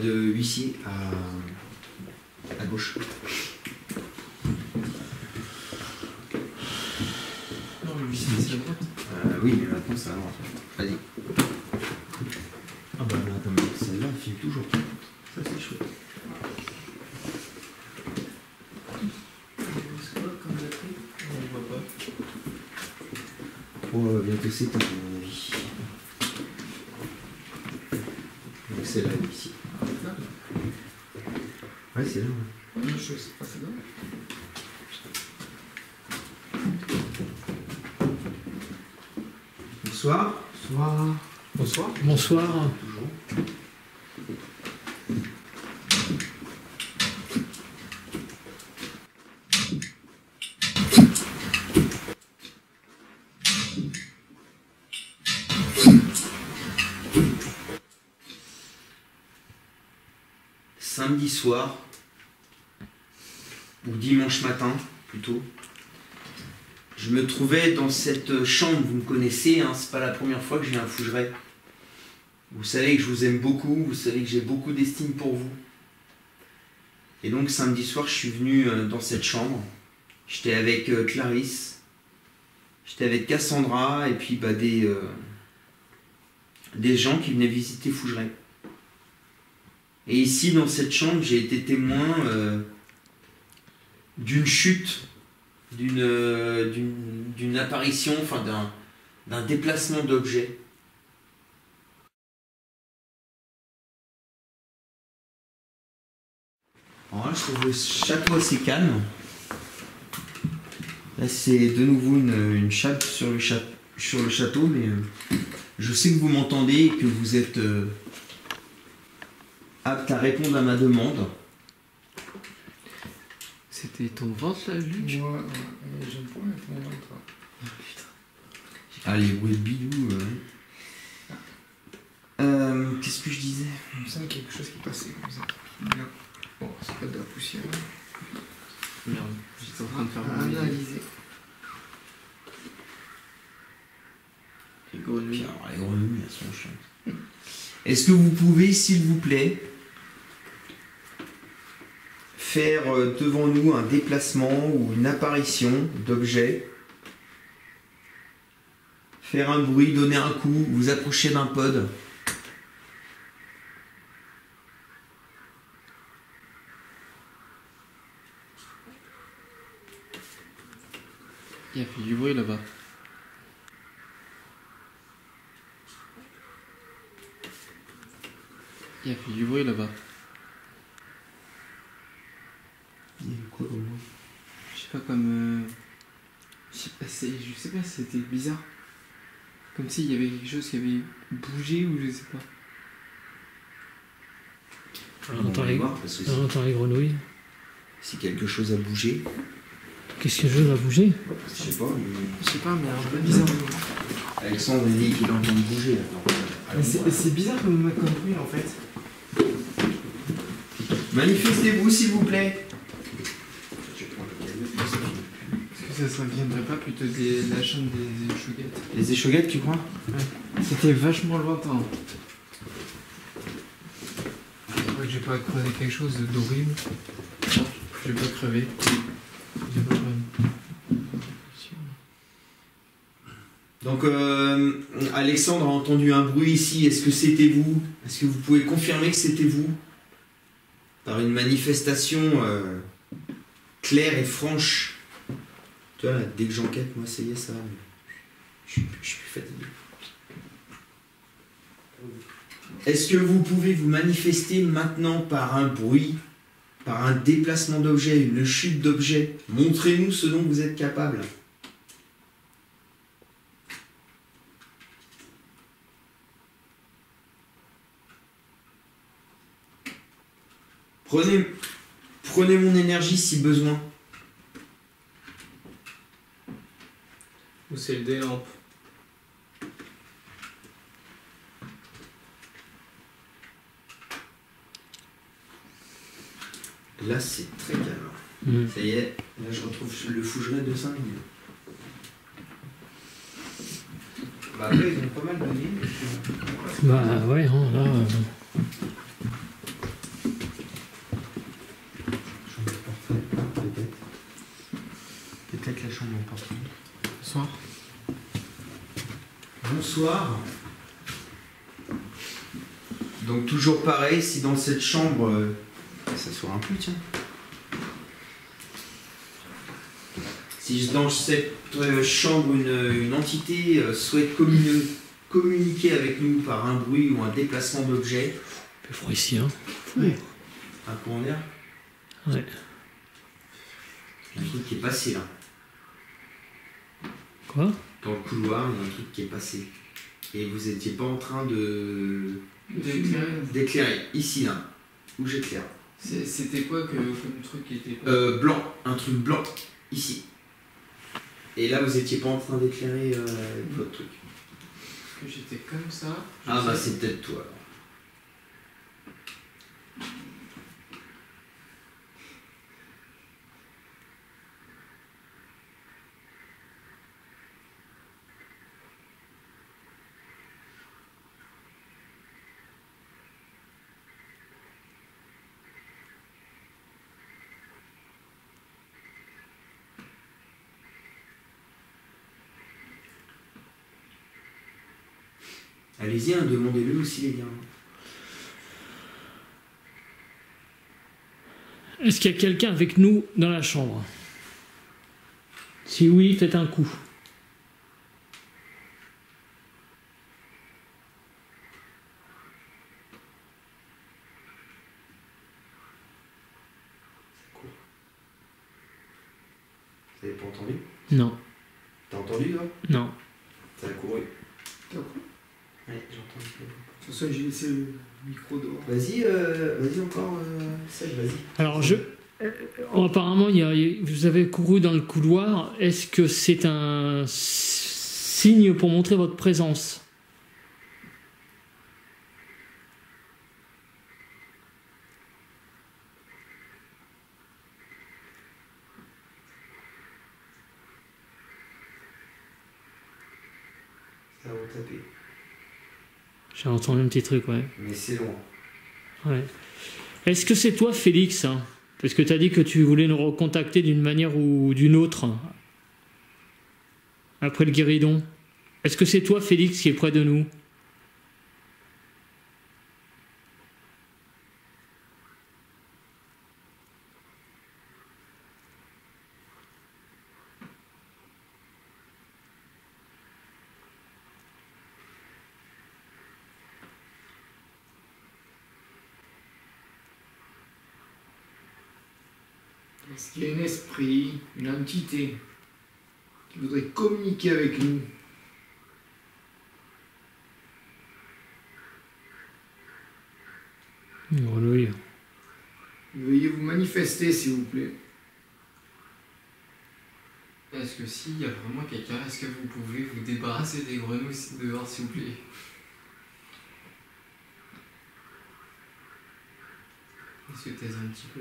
Speaker 2: De huissier à gauche.
Speaker 4: Non, le huissier, c'est à droite.
Speaker 2: Oui, mais maintenant c'est à droite. Vas-y. Ah bah là, attends, celle-là, elle filme toujours. Ça, c'est chouette.
Speaker 4: On voit pas.
Speaker 2: Oh, bientôt c'est tout, à mon avis. Donc c'est là, ici. Ouais, c'est là. Ouais.
Speaker 6: Je sais pas, c'est là.
Speaker 2: Bonsoir.
Speaker 6: Bonsoir.
Speaker 4: Bonsoir.
Speaker 3: Bonsoir.
Speaker 2: Toujours. Samedi soir, ou dimanche matin plutôt, je me trouvais dans cette chambre, vous me connaissez, hein, c'est pas la première fois que je viens à Fougeray. Vous savez que je vous aime beaucoup, vous savez que j'ai beaucoup d'estime pour vous. Et donc samedi soir, je suis venu dans cette chambre. J'étais avec Clarisse, j'étais avec Cassandra et puis bah, des gens qui venaient visiter Fougeray. Et ici, dans cette chambre, j'ai été témoin d'une chute, d'une apparition, enfin d'un déplacement d'objets. Alors là, je trouve le château assez calme. Là, c'est de nouveau une chape sur le château, mais je sais que vous m'entendez et que vous êtes apte à répondre à ma demande.
Speaker 4: C'était ton ventre là, Luc?
Speaker 6: J'aime pas être mon ventre.
Speaker 2: Ah, les bruits de bidou. Qu'est-ce que je disais?
Speaker 6: Il me semble qu'il y a quelque chose qui passait comme ça. Non. Bon, c'est pas de la poussière.
Speaker 4: Merde, j'étais en train de faire
Speaker 6: À analyser.
Speaker 4: les grenouilles.
Speaker 2: Puis alors, les grenouilles, elles sont chiantes. Est-ce que vous pouvez, s'il vous plaît, faire devant nous un déplacement ou une apparition d'objet, faire un bruit, donner un coup, vous approcher d'un pod?
Speaker 4: Il a fait du bruit là-bas. Il y a fait du bruit là-bas.
Speaker 2: Il y a quoi au moins?
Speaker 4: Je sais pas, comme. Je sais pas, c'était bizarre. Comme s'il y avait quelque chose qui avait bougé ou je sais pas.
Speaker 3: On entend les,
Speaker 2: parce que
Speaker 3: on entend les grenouilles.
Speaker 2: si quelque chose a bougé,
Speaker 3: Qu'est-ce que je va bouger?
Speaker 2: je sais pas.
Speaker 4: Je sais pas, mais un peu bizarre.
Speaker 2: Alexandre a dit qu'il a entendu bouger.
Speaker 4: Mais c'est bizarre comme bruit en fait.
Speaker 2: Manifestez-vous s'il vous plaît.
Speaker 4: Est-ce que ça viendrait pas plutôt de la chambre des échouguettes?
Speaker 2: Les échauguettes, tu crois?
Speaker 4: C'était vachement lointain. Je crois que j'ai pas creusé quelque chose d'horrible. Je vais pas crever. J'ai pas crevé.
Speaker 2: Donc, Alexandre a entendu un bruit ici. Est-ce que c'était vous? Est-ce que vous pouvez confirmer que c'était vous? Par une manifestation claire et franche. Tu vois, dès que j'enquête, moi, ça y est, ça va. Je suis plus fatigué. Est-ce que vous pouvez vous manifester maintenant par un bruit, par un déplacement d'objet, une chute d'objet? Montrez-nous ce dont vous êtes capable. Prenez mon énergie si besoin.
Speaker 4: Ou c'est le des lampes.
Speaker 2: Là, c'est très calme. Ça y est, là, je retrouve le fougeret de 5 minutes. Bah, après, ils ont pas mal donné.
Speaker 3: Bah ouais, hein, là.
Speaker 2: Chambre portrait, peut-être. Peut-être la chambre en portrait.
Speaker 4: Bonsoir.
Speaker 2: Bonsoir. Donc, toujours pareil, si dans cette chambre. Ça s'ouvre un peu, tiens. Si dans cette chambre, une entité souhaite communiquer avec nous par un bruit ou un déplacement d'objet.
Speaker 3: Il fait froid ici, hein.
Speaker 2: Ouais. Un courant d'air.
Speaker 3: Ouais.
Speaker 2: Il y a un truc qui est passé là.
Speaker 3: Quoi?
Speaker 2: Dans le couloir, il y a un truc qui est passé. Et vous n'étiez pas en train d'éclairer. Ici, là, où j'éclaire.
Speaker 4: C'était quoi comme truc qui était pas...
Speaker 2: Blanc, un truc blanc, ici. Et là, vous n'étiez pas en train d'éclairer votre truc.
Speaker 4: Parce que j'étais comme ça.
Speaker 2: Ah bah c'est peut-être toi. Allez-y, hein, demandez-le aussi les gars.
Speaker 3: Est-ce qu'il y a quelqu'un avec nous dans la chambre? Si oui, faites un coup.
Speaker 2: Vous avez pas entendu?
Speaker 3: Non.
Speaker 2: T'as entendu toi?
Speaker 3: Non.
Speaker 2: Ça a couru.
Speaker 6: T'as compris?
Speaker 2: Ouais, j'ai entendu.
Speaker 6: De toute façon, j'ai laissé le micro dehors.
Speaker 2: Vas-y encore, Seb, vas-y.
Speaker 3: Alors, apparemment, vous avez couru dans le couloir. Est-ce que c'est un signe pour montrer votre présence?
Speaker 2: Ça va taper.
Speaker 3: J'ai entendu un petit truc, ouais.
Speaker 2: Mais c'est loin.
Speaker 3: Ouais. Est-ce que c'est toi, Félix? Parce que tu as dit que tu voulais nous recontacter d'une manière ou d'une autre après le guéridon. Est-ce que c'est toi, Félix, qui est près de nous?
Speaker 6: Est-ce qu'il y a un esprit, une entité qui voudrait communiquer avec nous?
Speaker 3: Grenouille.
Speaker 6: Veuillez vous manifester, s'il vous plaît.
Speaker 4: Est-ce que s'il y a vraiment quelqu'un, est-ce que vous pouvez vous débarrasser des grenouilles dehors, s'il vous plaît? Est-ce que t'aides un petit peu?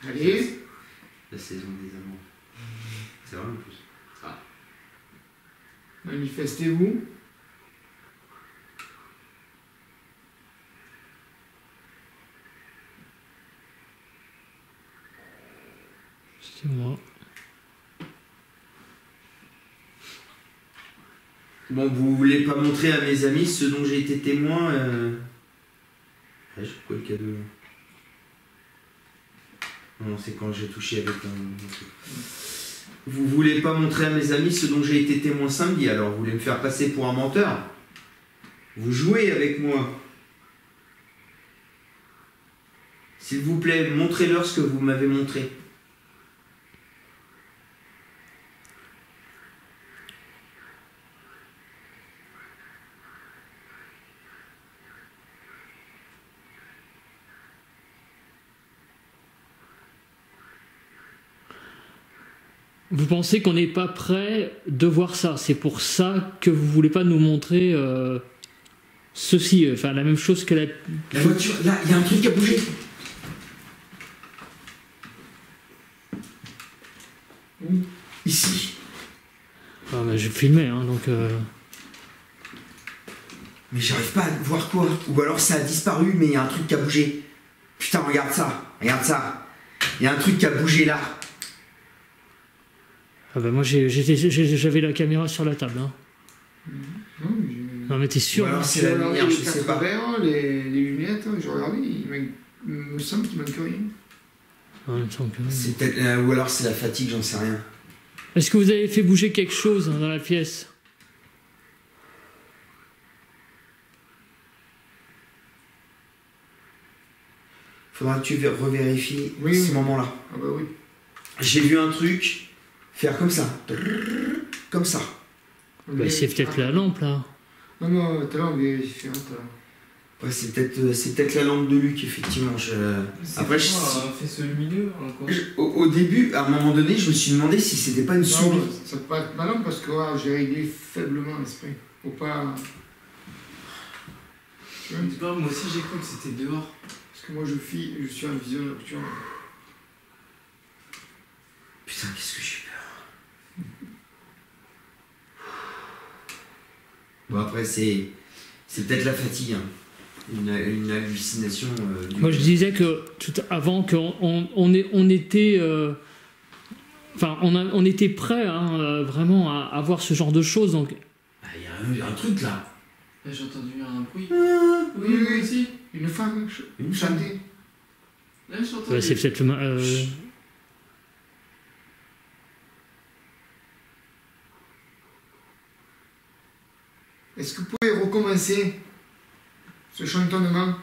Speaker 6: Allez,
Speaker 2: La saison des amants. C'est vrai en plus.
Speaker 6: manifestez-vous.
Speaker 3: C'est moi.
Speaker 2: Bon, vous voulez pas montrer à mes amis ce dont j'ai été témoin je sais quoi le cadeau là. Non, c'est quand j'ai touché avec un truc. Vous voulez pas montrer à mes amis ce dont j'ai été témoin samedi, alors vous voulez me faire passer pour un menteur? Vous jouez avec moi. S'il vous plaît, montrez-leur ce que vous m'avez montré.
Speaker 3: Vous pensez qu'on n'est pas prêt de voir ça. C'est pour ça que vous voulez pas nous montrer ceci. Enfin, la même chose que la...
Speaker 2: La voiture, là, il y a un truc qui a bougé. Ici.
Speaker 3: Ah, bah, je filmais, hein, donc...
Speaker 2: Mais j'arrive pas à voir quoi. Ou alors ça a disparu, mais il y a un truc qui a bougé. Putain, regarde ça. Regarde ça. Il y a un truc qui a bougé là.
Speaker 3: Ah bah moi j'avais la caméra sur la table. Hein.
Speaker 6: Non, mais
Speaker 3: Non mais t'es sûr?
Speaker 2: Ou alors
Speaker 3: hein
Speaker 2: c'est la lumière,
Speaker 6: les
Speaker 2: je sais pas.
Speaker 6: 80, les lunettes, j'ai regardé, il me semble qu'il manque rien.
Speaker 3: Ouais, il me semble que oui.
Speaker 2: C'est peut-être, ou alors c'est la fatigue, j'en sais rien.
Speaker 3: Est-ce que vous avez fait bouger quelque chose dans la pièce?
Speaker 2: Faudra que tu revérifies
Speaker 6: Oui,
Speaker 2: ce
Speaker 6: oui.
Speaker 2: moment-là.
Speaker 6: Ah bah oui.
Speaker 2: J'ai vu un truc faire comme ça. Comme ça.
Speaker 3: Bah, c'est peut-être la lampe là.
Speaker 6: Non, non, tout à l'heure on vérifie.
Speaker 2: Ouais, c'est peut-être la lampe de Luc, effectivement. Après,
Speaker 4: fait ce milieu, hein, quoi.
Speaker 2: Au début, à un moment donné, je me suis demandé si c'était pas une souris.
Speaker 6: Non, ça peut pas être malin parce que voilà, j'ai réglé faiblement l'esprit. Faut pas. Tu vois,
Speaker 4: Je sais pas, moi aussi j'ai cru que c'était dehors.
Speaker 6: parce que moi je suis en vision nocturne.
Speaker 2: Putain, qu'est-ce que j'ai peur. Bon, après, c'est peut-être la fatigue. Hein. Une hallucination.
Speaker 3: Moi je disais que tout avant on était enfin on était prêt hein, vraiment à voir ce genre de choses donc
Speaker 2: Ah, il y a un truc là.
Speaker 4: Là j'ai entendu un bruit.
Speaker 6: Oui,
Speaker 4: Oui,
Speaker 6: oui.
Speaker 4: aussi.
Speaker 6: Une femme chantée.
Speaker 4: Là j'ai entendu.
Speaker 3: c'est peut-être le
Speaker 6: Est-ce que vous pouvez recommencer ce chantonnement?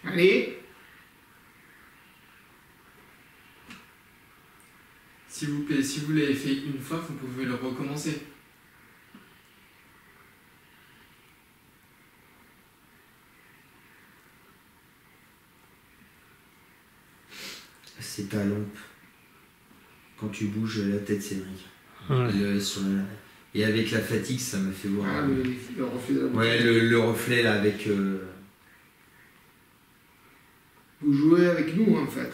Speaker 6: Allez,
Speaker 4: S'il vous plaît, si vous l'avez fait une fois, vous pouvez le recommencer.
Speaker 2: C'est ta lampe. Quand tu bouges la tête, c'est vrai.
Speaker 3: ouais.
Speaker 2: Et avec la fatigue, ça m'a fait voir.
Speaker 6: ah, le reflet de la
Speaker 2: Ouais,
Speaker 6: bouteille.
Speaker 2: le reflet là avec.
Speaker 6: Vous jouez avec nous en fait.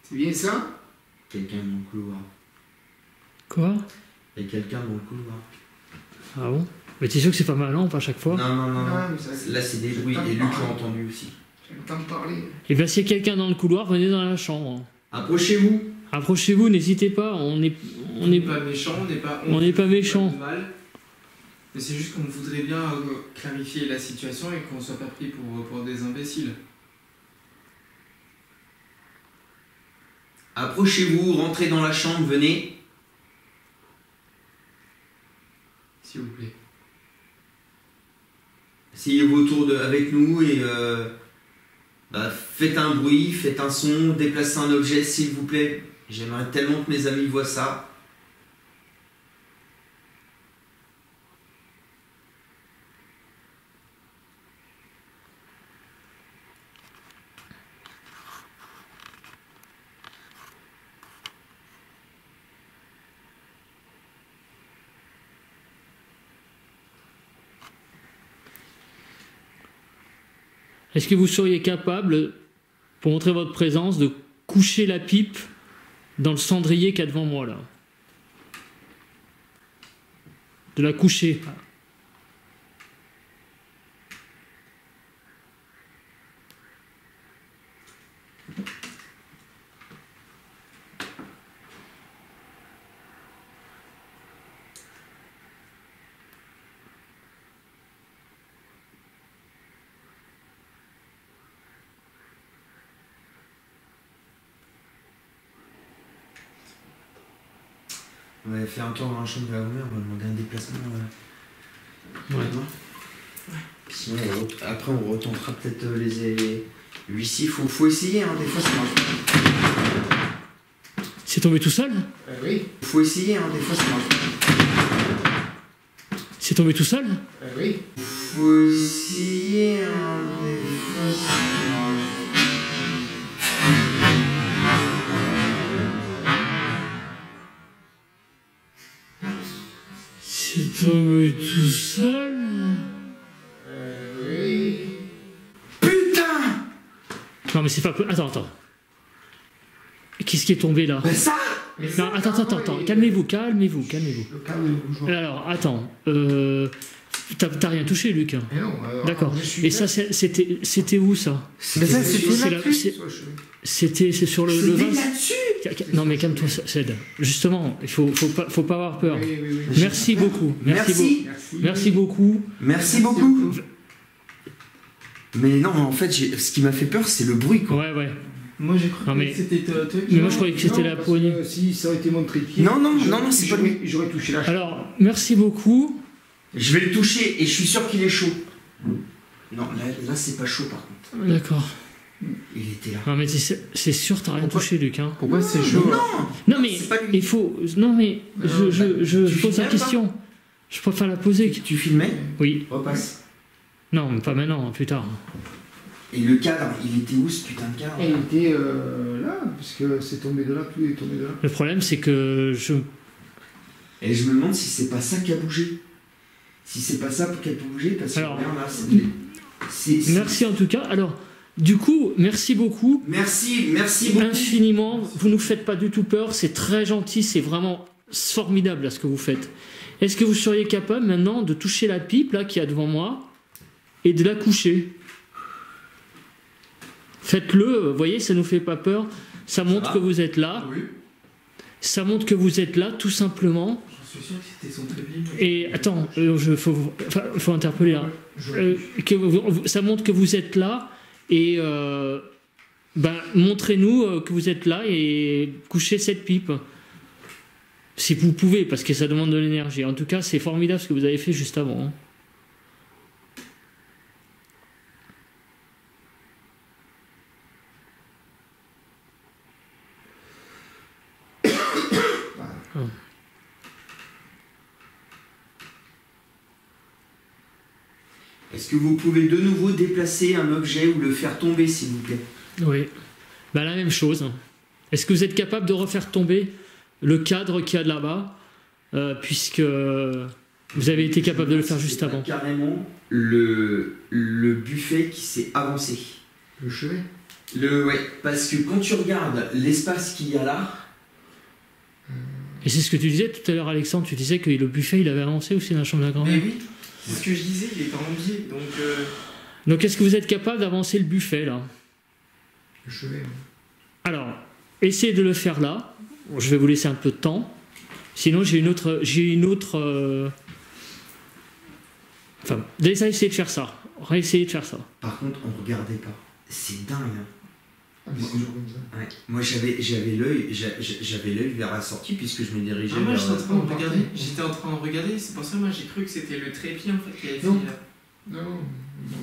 Speaker 6: C'est bien ça?
Speaker 2: Quelqu'un dans le couloir.
Speaker 3: Quoi?
Speaker 2: Il y a quelqu'un dans le couloir.
Speaker 3: Ah bon? Mais t'es sûr que c'est pas ma lampe à chaque fois?
Speaker 2: Non.
Speaker 6: mais ça-
Speaker 2: Là, c'est des bruits. Et Luc l'a entendu aussi.
Speaker 6: J'entends parler.
Speaker 3: Et bien s'il y a quelqu'un dans le couloir, venez dans la chambre.
Speaker 2: Approchez-vous.
Speaker 3: Approchez-vous, n'hésitez pas, on
Speaker 4: On n'est pas méchant, on n'est pas.
Speaker 3: On n'est pas méchant.
Speaker 4: de mal. Mais c'est juste qu'on voudrait bien clarifier la situation et qu'on ne soit pas pris pour des imbéciles.
Speaker 2: Approchez-vous, rentrez dans la chambre, venez.
Speaker 4: S'il vous plaît.
Speaker 2: Asseyez-vous avec nous et faites un bruit, faites un son, déplacez un objet s'il vous plaît. J'aimerais tellement que mes amis voient ça.
Speaker 3: Est-ce que vous seriez capable, pour montrer votre présence, de coucher la pipe dans le cendrier qu'il y a devant moi là? De la coucher.
Speaker 2: On va faire un tour dans la chambre de la mère, on va demander un déplacement.
Speaker 3: Ouais.
Speaker 2: Sinon, après, on retentera peut-être les huissiers. Faut essayer, hein, des fois ça marche pas.
Speaker 3: C'est tombé tout seul?
Speaker 6: Oui.
Speaker 2: Faut essayer, hein, des fois ça marche pas.
Speaker 3: C'est tombé tout seul?
Speaker 6: Oui.
Speaker 2: Faut essayer, hein, des fois ça marche pas.
Speaker 3: C'est tombé tout seul?
Speaker 6: Oui.
Speaker 2: Putain!
Speaker 3: Non mais c'est pas... Attends. Qu'est-ce qui est tombé là?
Speaker 2: Ben ça!
Speaker 3: Non, attends, calmez-vous.
Speaker 6: Calmez-vous.
Speaker 3: Alors, attends, t'as rien touché, Luc?
Speaker 6: Mais non,
Speaker 3: D'accord.
Speaker 6: je suis
Speaker 3: Et ça, c'était où, ça?
Speaker 2: Mais ça,
Speaker 3: c'est sur le
Speaker 2: C'est
Speaker 3: vase?
Speaker 2: là-dessus!
Speaker 3: Non, mais calme-toi, Ced. Justement, il faut pas avoir peur.
Speaker 6: Oui.
Speaker 3: Merci beaucoup. Merci beaucoup.
Speaker 2: Merci beaucoup. Mais non, en fait, ce qui m'a fait peur, c'est le bruit, quoi.
Speaker 3: Ouais.
Speaker 4: Moi j'ai cru
Speaker 3: Non, mais-
Speaker 4: que c'était toi qui...
Speaker 3: Mais moi, je croyais que c'était la
Speaker 6: parce
Speaker 3: poignée.
Speaker 6: que Si ça aurait été mon trépied.
Speaker 2: Non, c'est pas lui.
Speaker 6: J'aurais touché la chaise.
Speaker 3: Alors, merci beaucoup.
Speaker 2: Je vais le toucher et je suis sûr qu'il est chaud. Non, là c'est pas chaud par contre.
Speaker 3: D'accord.
Speaker 2: Il était là.
Speaker 3: Non, mais c'est sûr, t'as rien
Speaker 4: Pourquoi
Speaker 3: touché, Luc. Hein.
Speaker 4: Pourquoi c'est chaud?
Speaker 3: Non, mais
Speaker 2: c'est pas lui.
Speaker 3: il faut... Non, mais je
Speaker 2: Tu
Speaker 3: pose la
Speaker 2: filmes
Speaker 3: question. Je préfère la poser.
Speaker 2: Tu filmais?
Speaker 3: Oui.
Speaker 2: Repasse.
Speaker 3: Non, mais pas maintenant, plus tard.
Speaker 2: Et le cadre, il était où ce putain de cadre?
Speaker 6: Elle était là, parce que c'est tombé de là, tout est tombé de là.
Speaker 3: Le problème, c'est que
Speaker 2: Et je me demande si c'est pas ça qui a bougé. Si c'est pas ça qui a bougé, parce que
Speaker 3: Alors,
Speaker 2: regarde là, c'est...
Speaker 3: Merci en tout cas. Alors, du coup, merci beaucoup.
Speaker 2: Merci beaucoup.
Speaker 3: Infiniment. Vous nous faites pas du tout peur. C'est très gentil. C'est vraiment formidable là, ce que vous faites. Est-ce que vous seriez capable maintenant de toucher la pipe là qu'il y a devant moi et de la coucher? Faites-le. Vous voyez, ça nous fait pas peur. Ça montre que vous êtes là.
Speaker 4: Oui.
Speaker 3: Ça montre que vous êtes là, tout simplement.
Speaker 4: Je suis sûr que c'était son trépied.
Speaker 3: Et attends, faut interpeller. Hein. Ça montre que vous êtes là et montrez-nous que vous êtes là et couchez cette pipe. Si vous pouvez, parce que ça demande de l'énergie. En tout cas, c'est formidable ce que vous avez fait juste avant. Hein.
Speaker 2: Est-ce que vous pouvez de nouveau déplacer un objet ou le faire tomber, s'il vous plaît?
Speaker 3: Oui. La même chose. Est-ce que vous êtes capable de refaire tomber le cadre qu'il y a de là-bas, puisque vous avez été capable de le faire juste avant?
Speaker 2: Carrément le buffet qui s'est avancé.
Speaker 6: Le chevet.
Speaker 2: Ouais, parce que quand tu regardes l'espace qu'il y a là,
Speaker 3: Et c'est ce que tu disais tout à l'heure, Alexandre. Tu disais que le buffet, il avait avancé aussi dans la chambre de la grand-mère.
Speaker 4: Mais oui, c'est ce que je disais, il était en biais, donc...
Speaker 3: Donc, est-ce que vous êtes capable d'avancer le buffet, là?
Speaker 6: Le chevet.
Speaker 3: Alors, essayez de le faire là. Je vais vous laisser un peu de temps. Sinon, j'ai une autre Enfin, déjà essayer de faire ça. Réessayer de faire ça.
Speaker 2: Par contre, on regardait pas. C'est dingue. Hein.
Speaker 6: Ah, mais c'est toujours comme ça.
Speaker 2: Ouais. Moi, j'avais l'œil vers la sortie puisque je me dirigeais
Speaker 4: Ah, moi
Speaker 2: vers.
Speaker 4: j'étais en train de regarder, c'est pour ça que moi j'ai cru que c'était le trépied en fait qui avait fait.
Speaker 6: Non. Non,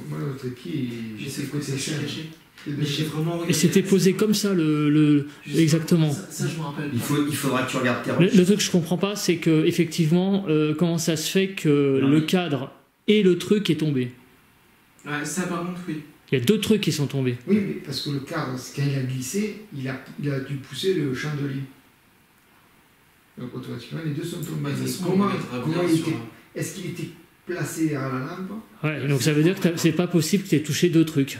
Speaker 6: moi le trépied,
Speaker 4: Je
Speaker 6: je
Speaker 4: sais
Speaker 6: sais
Speaker 4: quoi
Speaker 6: que
Speaker 4: c'est
Speaker 6: c'est cher.
Speaker 4: caché. Mais j'ai vraiment regardé.
Speaker 3: Et c'était posé comme ça,
Speaker 4: Juste-
Speaker 3: exactement.
Speaker 4: Ça, je me rappelle.
Speaker 2: Il faudra que tu regardes tes
Speaker 3: Le
Speaker 2: roches.
Speaker 3: truc que je comprends pas, c'est que effectivement, comment ça se fait que
Speaker 2: Non,
Speaker 3: le
Speaker 2: mais-
Speaker 3: cadre et le truc est tombé.
Speaker 4: Ouais, ça par contre, oui.
Speaker 3: Il y a 2 trucs qui sont tombés.
Speaker 6: Oui, mais parce que le cadre, quand il a glissé, il a dû pousser le chandelier. Donc automatiquement, les deux sont tombés.
Speaker 4: Bah, de toute
Speaker 6: Mais
Speaker 4: façon,
Speaker 6: comment
Speaker 4: on mettra
Speaker 6: comment
Speaker 4: bien
Speaker 6: il
Speaker 4: sur
Speaker 6: était, est-ce qu'il était placé à la lampe?
Speaker 3: Ouais, donc ça veut dire que c'est pas possible que tu aies touché 2 trucs.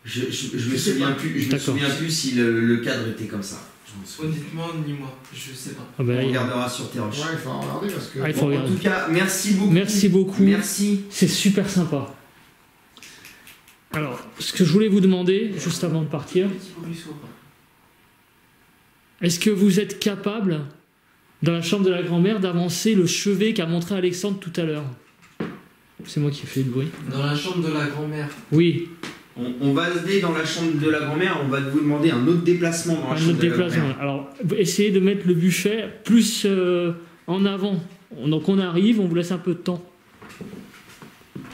Speaker 2: Je me
Speaker 6: Je sais
Speaker 2: souviens
Speaker 6: pas.
Speaker 2: plus. Je me
Speaker 3: D'accord.
Speaker 2: souviens plus si le cadre était comme ça. Je m'en souviens.
Speaker 4: Honnêtement, ni moi, je sais pas.
Speaker 3: Ah bah,
Speaker 2: On
Speaker 3: il-
Speaker 2: regardera sur tes roches.
Speaker 6: Ouais, il faut regarder parce que.
Speaker 3: Ah, il faut
Speaker 2: Bon, en
Speaker 3: regarder.
Speaker 2: tout cas, merci beaucoup.
Speaker 3: Merci beaucoup.
Speaker 2: Merci.
Speaker 3: C'est super sympa. Alors, ce que je voulais vous demander, juste avant de partir,
Speaker 4: Petit bruit sourd.
Speaker 3: est-ce que vous êtes capable, dans la chambre de la grand-mère, d'avancer le chevet qu'a montré Alexandre tout à l'heure? C'est moi qui ai fait le bruit.
Speaker 4: Dans la chambre de la grand-mère.
Speaker 3: Oui,
Speaker 2: On va aller dans la chambre de la grand-mère. On va vous demander un autre déplacement dans la
Speaker 3: un
Speaker 2: chambre
Speaker 3: autre
Speaker 2: de la
Speaker 3: déplacement.
Speaker 2: grand-mère.
Speaker 3: Alors, essayez de mettre le buffet plus en avant. Donc on arrive, on vous laisse un peu de temps.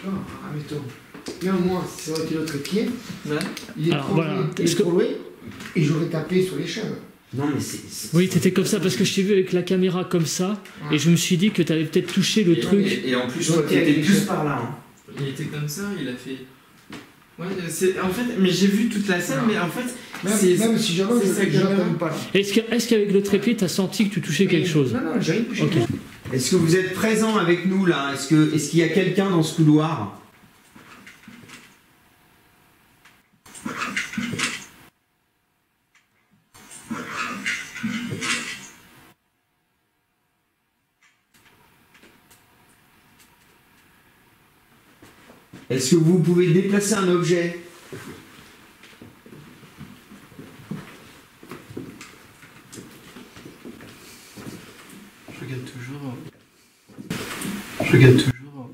Speaker 6: Ah, admettons. Là, moi, ça aurait été l'autre pied.
Speaker 4: Ouais.
Speaker 6: Il est
Speaker 3: Alors,
Speaker 6: trop
Speaker 3: voilà.
Speaker 6: loin, il
Speaker 3: Est-ce
Speaker 6: est
Speaker 3: que-
Speaker 6: trop loin, et j'aurais tapé sur les cheveux.
Speaker 2: Non, mais c'est.
Speaker 3: Oui, t'étais comme ça parce que je t'ai vu avec la caméra comme ça et je me suis dit que t'avais peut-être touché le truc.
Speaker 2: Et en plus, toi, t'étais plus par là. Hein.
Speaker 4: Il était comme ça, il a fait. Ouais, en fait, mais j'ai vu toute la scène,
Speaker 6: Non.
Speaker 4: mais en fait,
Speaker 6: Même si j'avance,
Speaker 4: c'est ça que
Speaker 6: je
Speaker 4: j'avais.
Speaker 6: n'attends pas là.
Speaker 3: Est-ce qu'avec le trépied, t'as senti que tu touchais quelque chose?
Speaker 6: Non, non, j'ai rien touché.
Speaker 3: Ok.
Speaker 2: Est-ce que vous êtes présents avec nous là? Est-ce qu'il y a quelqu'un dans ce couloir? Est-ce que vous pouvez déplacer un objet?
Speaker 4: Je regarde toujours. Je regarde toujours.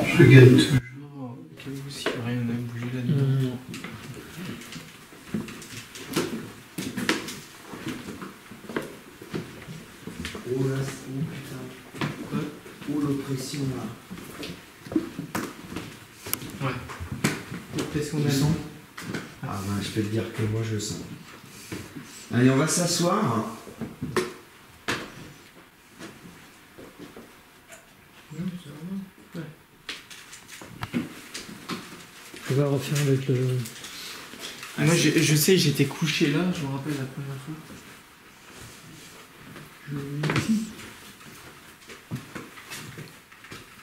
Speaker 4: Je regarde toujours. Au cas où si rien n'a bougé là-dedans.
Speaker 3: Non.
Speaker 2: Oh là, oh putain.
Speaker 4: Quoi?
Speaker 2: Oh l'oppression là.
Speaker 4: Qu'est-ce qu'on
Speaker 2: Tu
Speaker 4: a
Speaker 2: sens? Ah ben, je peux te dire que moi je le sens. Allez, on va s'asseoir.
Speaker 6: Non, ça va.
Speaker 3: On va refaire avec le.
Speaker 4: Moi, je sais, j'étais couché là, je me rappelle la première fois.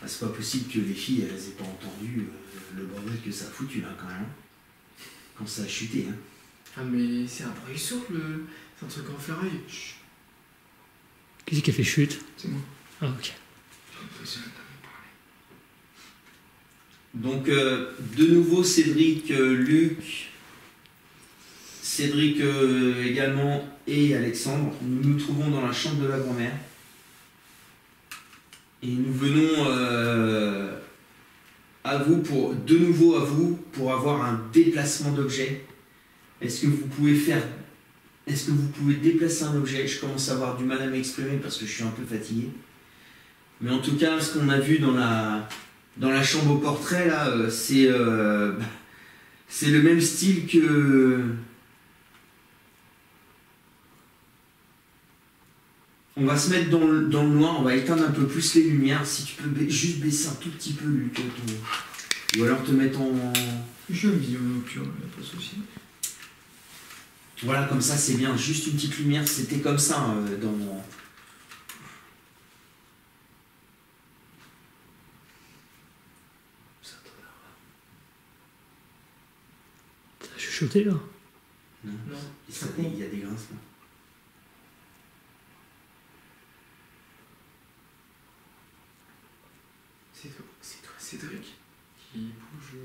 Speaker 2: Ah, c'est pas possible que les filles elles aient pas entendu le bordel que ça a foutu là quand même. Quand ça a chuté. Hein.
Speaker 4: Ah, mais c'est un bruit sourd, c'est un truc en ferraille. Chut.
Speaker 3: Qui a fait chute?
Speaker 6: C'est moi.
Speaker 3: Ah, ok.
Speaker 2: Donc de nouveau Cédric, Luc, Cédric également et Alexandre, nous nous trouvons dans la chambre de la grand-mère. Et nous venons à vous de nouveau à vous pour avoir un déplacement d'objet. Est-ce que vous pouvez déplacer un objet? Je commence à avoir du mal à m'exprimer parce que je suis un peu fatigué. Mais en tout cas, ce qu'on a vu dans la chambre au portrait, là, c'est le même style que... On va se mettre dans le noir, on va éteindre un peu plus les lumières. Si tu peux juste baisser un tout petit peu, Luc, ou alors te mettre en...
Speaker 6: Je suis en vision nocturne, il n'y a pas de souci.
Speaker 2: Voilà, comme ça, c'est bien. Juste une petite lumière, c'était comme ça dans mon...
Speaker 3: T'as chuchoté là?
Speaker 2: Non,
Speaker 4: Non.
Speaker 2: il y a des grincements.
Speaker 4: C'est toi, Cédric, qui bouge.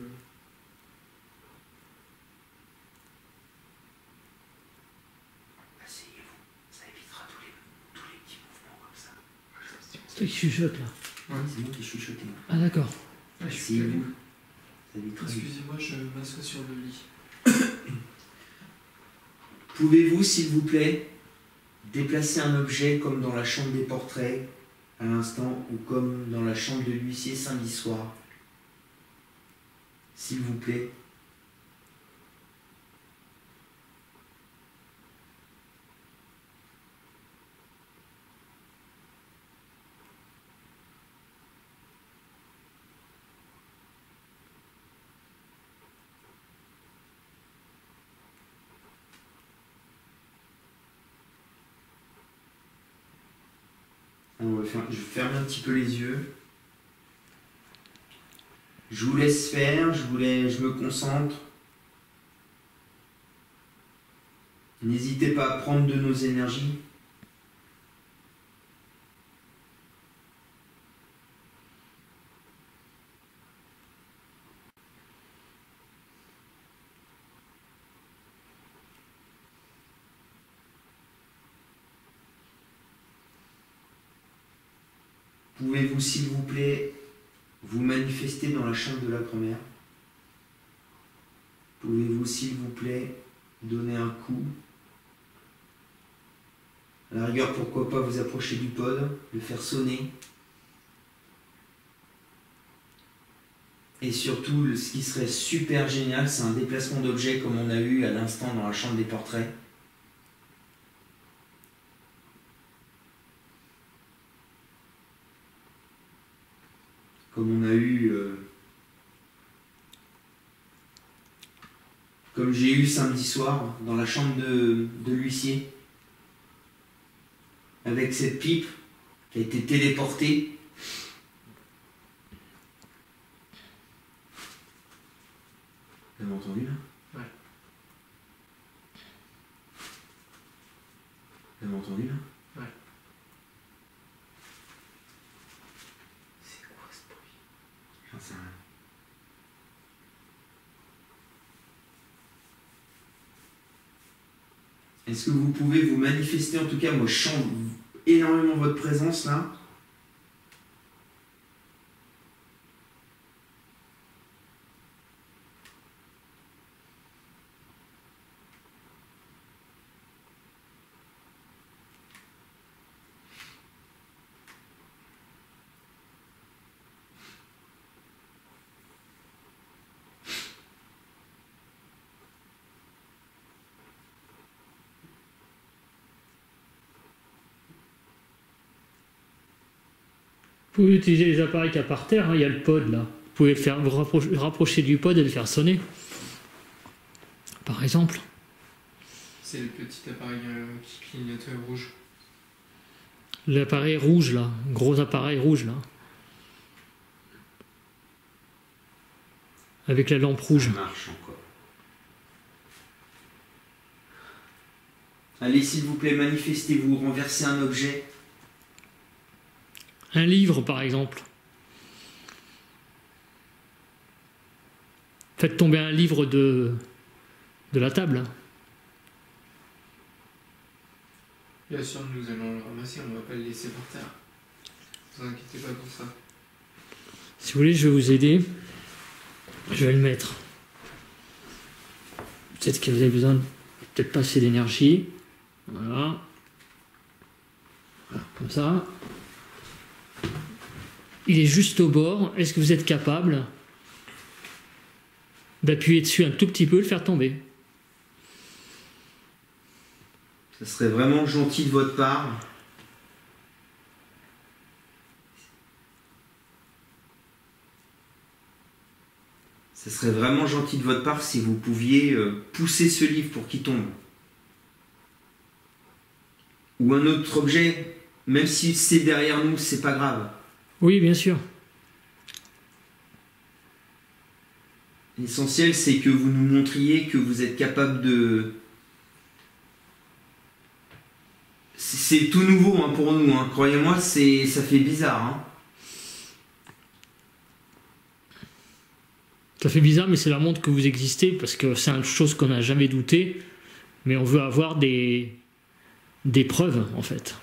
Speaker 2: Asseyez-vous, ça évitera tous les petits mouvements comme ça.
Speaker 3: C'est toi qui chuchote là.
Speaker 2: C'est moi qui chuchotais.
Speaker 3: Ah d'accord.
Speaker 6: Ah, je
Speaker 2: Si
Speaker 6: suis
Speaker 2: vous. Ça vit très vite.
Speaker 4: Excusez-moi, je m'assois sur le lit.
Speaker 2: Pouvez-vous, s'il vous plaît, déplacer un objet comme dans la chambre des portraits à l'instant ou comme dans la chambre de l'huissier samedi soir? S'il vous plaît. Je ferme un petit peu les yeux. Je vous laisse faire, je me concentre. N'hésitez pas à prendre de nos énergies. Pouvez-vous, s'il vous plaît, vous manifester dans la chambre de la grand-mère? Pouvez-vous, s'il vous plaît, donner un coup? À la rigueur, pourquoi pas vous approcher du pod, le faire sonner? Et surtout, ce qui serait super génial, c'est un déplacement d'objet comme on a eu à l'instant dans la chambre des portraits. Comme on a eu, comme j'ai eu samedi soir dans la chambre de l'huissier, avec cette pipe qui a été téléportée. Vous avez entendu là?
Speaker 4: Ouais.
Speaker 2: Vous avez entendu là?
Speaker 4: Ouais.
Speaker 2: C'est quoi ce bruit? J'en sais rien. Est-ce que vous pouvez vous manifester? En tout cas, moi je sens énormément votre présence là.
Speaker 3: Vous pouvez utiliser les appareils qu'il y a par terre, hein, il y a le pod là. Vous pouvez le faire, vous rapprocher du pod et le faire sonner. Par exemple.
Speaker 4: C'est le petit appareil qui clignote rouge.
Speaker 3: L'appareil rouge là, gros appareil rouge là. Avec la lampe rouge.
Speaker 2: Ça marche encore. Allez, s'il vous plaît, manifestez-vous, renversez un objet.
Speaker 3: Un livre par exemple. Faites tomber un livre de la table.
Speaker 4: Bien sûr, nous allons le ramasser, on ne va pas le laisser par terre. Ne vous inquiétez pas pour ça.
Speaker 3: Si vous voulez, je vais vous aider. Je vais le mettre. Peut-être que vous avez besoin de peut-être pas assez d'énergie. Voilà. Voilà, comme ça. Il est juste au bord. Est-ce que vous êtes capable d'appuyer dessus un tout petit peu, le faire tomber?
Speaker 2: Ça serait vraiment gentil de votre part. Ça serait vraiment gentil de votre part si vous pouviez pousser ce livre pour qu'il tombe. Ou un autre objet, même si c'est derrière nous, c'est pas grave.
Speaker 3: Oui, bien sûr.
Speaker 2: L'essentiel, c'est que vous nous montriez que vous êtes capable de... C'est tout nouveau hein, pour nous, hein. Croyez-moi, ça fait bizarre. Hein.
Speaker 3: Ça fait bizarre, mais cela montre que vous existez, parce que c'est une chose qu'on n'a jamais douté, mais on veut avoir des preuves, en fait.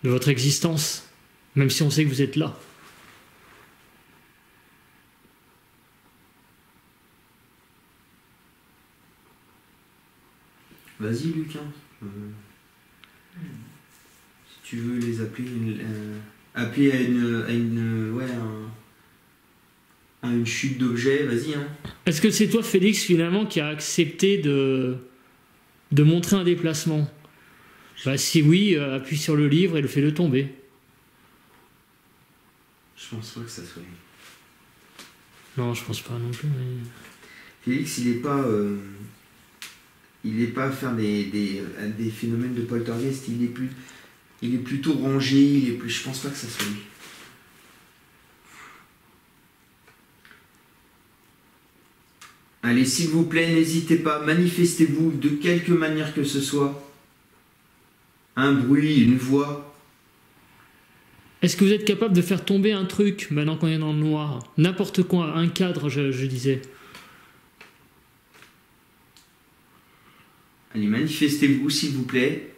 Speaker 3: de votre existence, même si on sait que vous êtes là.
Speaker 2: Vas-y, Lucas. Si tu veux les appeler, appeler à une chute d'objets, vas-y. Hein.
Speaker 3: Est-ce que c'est toi, Félix, finalement, qui a accepté de montrer un déplacement? Bah, si oui, appuie sur le livre et le fais-le tomber.
Speaker 2: Je pense pas que ça soit.
Speaker 3: Non, je pense pas non plus. Mais...
Speaker 2: Félix, il est pas à faire des phénomènes de poltergeist, il est plutôt rangé, je pense pas que ça soit lui. Allez, s'il vous plaît, n'hésitez pas, manifestez-vous de quelque manière que ce soit. Un bruit, une voix.
Speaker 3: Est-ce que vous êtes capable de faire tomber un truc maintenant qu'on est dans le noir? N'importe quoi, un cadre, je disais.
Speaker 2: Allez, manifestez-vous, s'il vous plaît.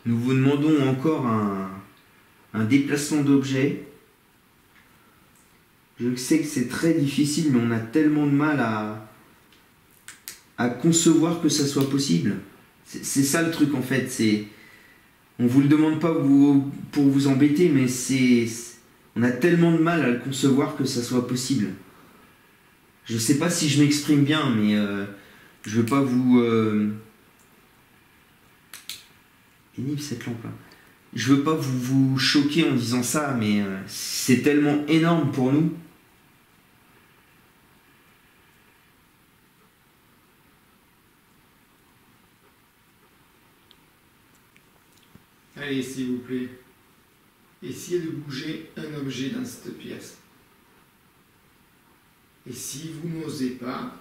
Speaker 2: Nous vous demandons encore un déplacement d'objet. Je sais que c'est très difficile, mais on a tellement de mal à concevoir que ça soit possible. C'est ça le truc, en fait. On vous le demande pas pour vous embêter, mais on a tellement de mal à le concevoir que ça soit possible. Je sais pas si je m'exprime bien, mais je veux pas vous... Pénible cette lampe là. Je veux pas vous choquer en disant ça, mais c'est tellement énorme pour nous.
Speaker 6: Allez, s'il vous plaît, essayez de bouger un objet dans cette pièce. Et si vous n'osez pas,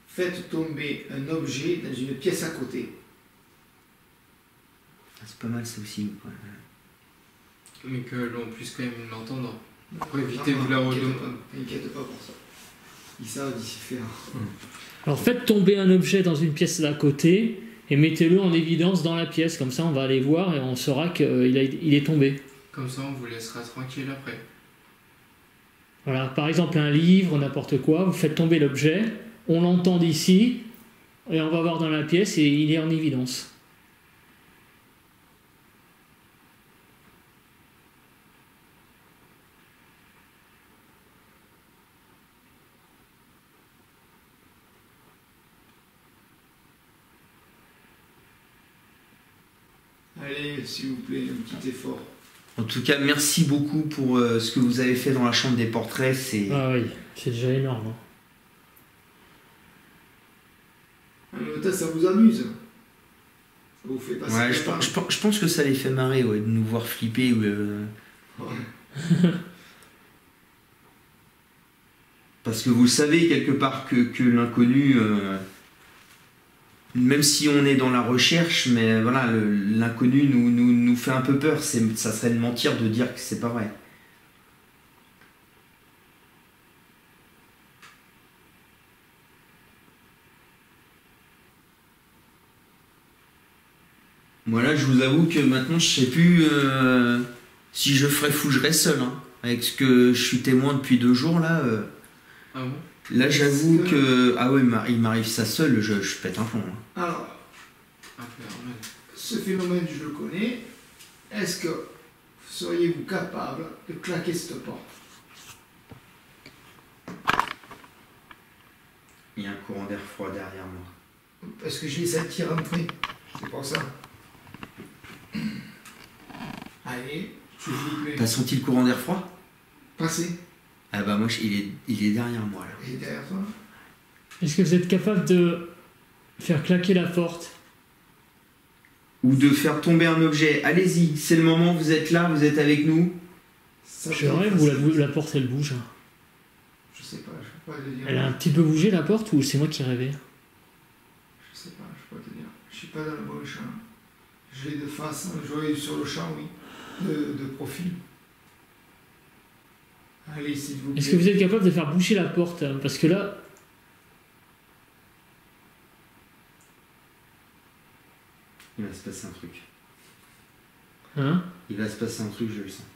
Speaker 6: faites tomber un objet dans une pièce à côté.
Speaker 2: C'est pas mal ça aussi. Quoi.
Speaker 4: Mais que l'on puisse quand même l'entendre. Pour éviter de vous la redonner.
Speaker 6: T'inquiète pas pour ça. Ils savent d'ici faire.
Speaker 3: Alors faites tomber un objet dans une pièce d'à côté et mettez-le en évidence dans la pièce. Comme ça, on va aller voir et on saura qu'il est tombé.
Speaker 4: Comme ça, on vous laissera tranquille après.
Speaker 3: Voilà, par exemple, un livre, n'importe quoi, vous faites tomber l'objet, on l'entend d'ici et on va voir dans la pièce et il est en évidence.
Speaker 6: Allez, s'il vous plaît, un petit effort.
Speaker 2: En tout cas, merci beaucoup pour ce que vous avez fait dans la chambre des portraits.
Speaker 3: Ah oui, c'est déjà énorme.
Speaker 6: En même temps, ça vous amuse. Ça vous fait passer.
Speaker 2: Ouais, je pense que ça les fait marrer, ouais, de nous voir flipper.
Speaker 6: Ouais.
Speaker 2: Parce que vous savez quelque part que l'inconnu, même si on est dans la recherche, mais voilà, l'inconnu nous fait un peu peur. Ça serait de mentir de dire que c'est pas vrai. Moi là, je vous avoue que maintenant, je sais plus si je ferais fougerais seul. Hein. Avec ce que je suis témoin depuis 2 jours là.
Speaker 4: Ah bon?
Speaker 2: Là, j'avoue que... Ah ouais, il m'arrive ça seul, je pète un plomb. Hein.
Speaker 6: Alors, ce phénomène, je le connais. Est-ce que seriez-vous capable de claquer cette porte?
Speaker 2: Il y a un courant d'air froid derrière moi.
Speaker 6: Parce que je l'ai senti rentrer. C'est pour ça. Allez, s'il vous plaît.
Speaker 2: T'as senti le courant d'air froid?
Speaker 6: Passez.
Speaker 2: Ah bah moi, il est derrière moi là.
Speaker 6: Il est derrière toi.
Speaker 3: Est-ce que vous êtes capable de faire claquer la porte?
Speaker 2: Ou de faire tomber un objet. Allez-y, c'est le moment, vous êtes là, vous êtes avec nous.
Speaker 3: Je rêve ou la porte elle bouge?
Speaker 6: Je sais pas, je peux pas te dire.
Speaker 3: Elle a un petit peu bougé la porte ou c'est moi qui rêvais?
Speaker 6: Je sais pas, je peux pas te dire. Je suis pas dans le bon champ. Je l'ai de face, je l'ai sur le champ, oui. De profil. Allez, s'il vous plaît.
Speaker 3: Est-ce que vous êtes capable de faire bouger la porte? Parce que là...
Speaker 2: Il va se passer un truc.
Speaker 3: Hein?
Speaker 2: Il va se passer un truc, je le sens.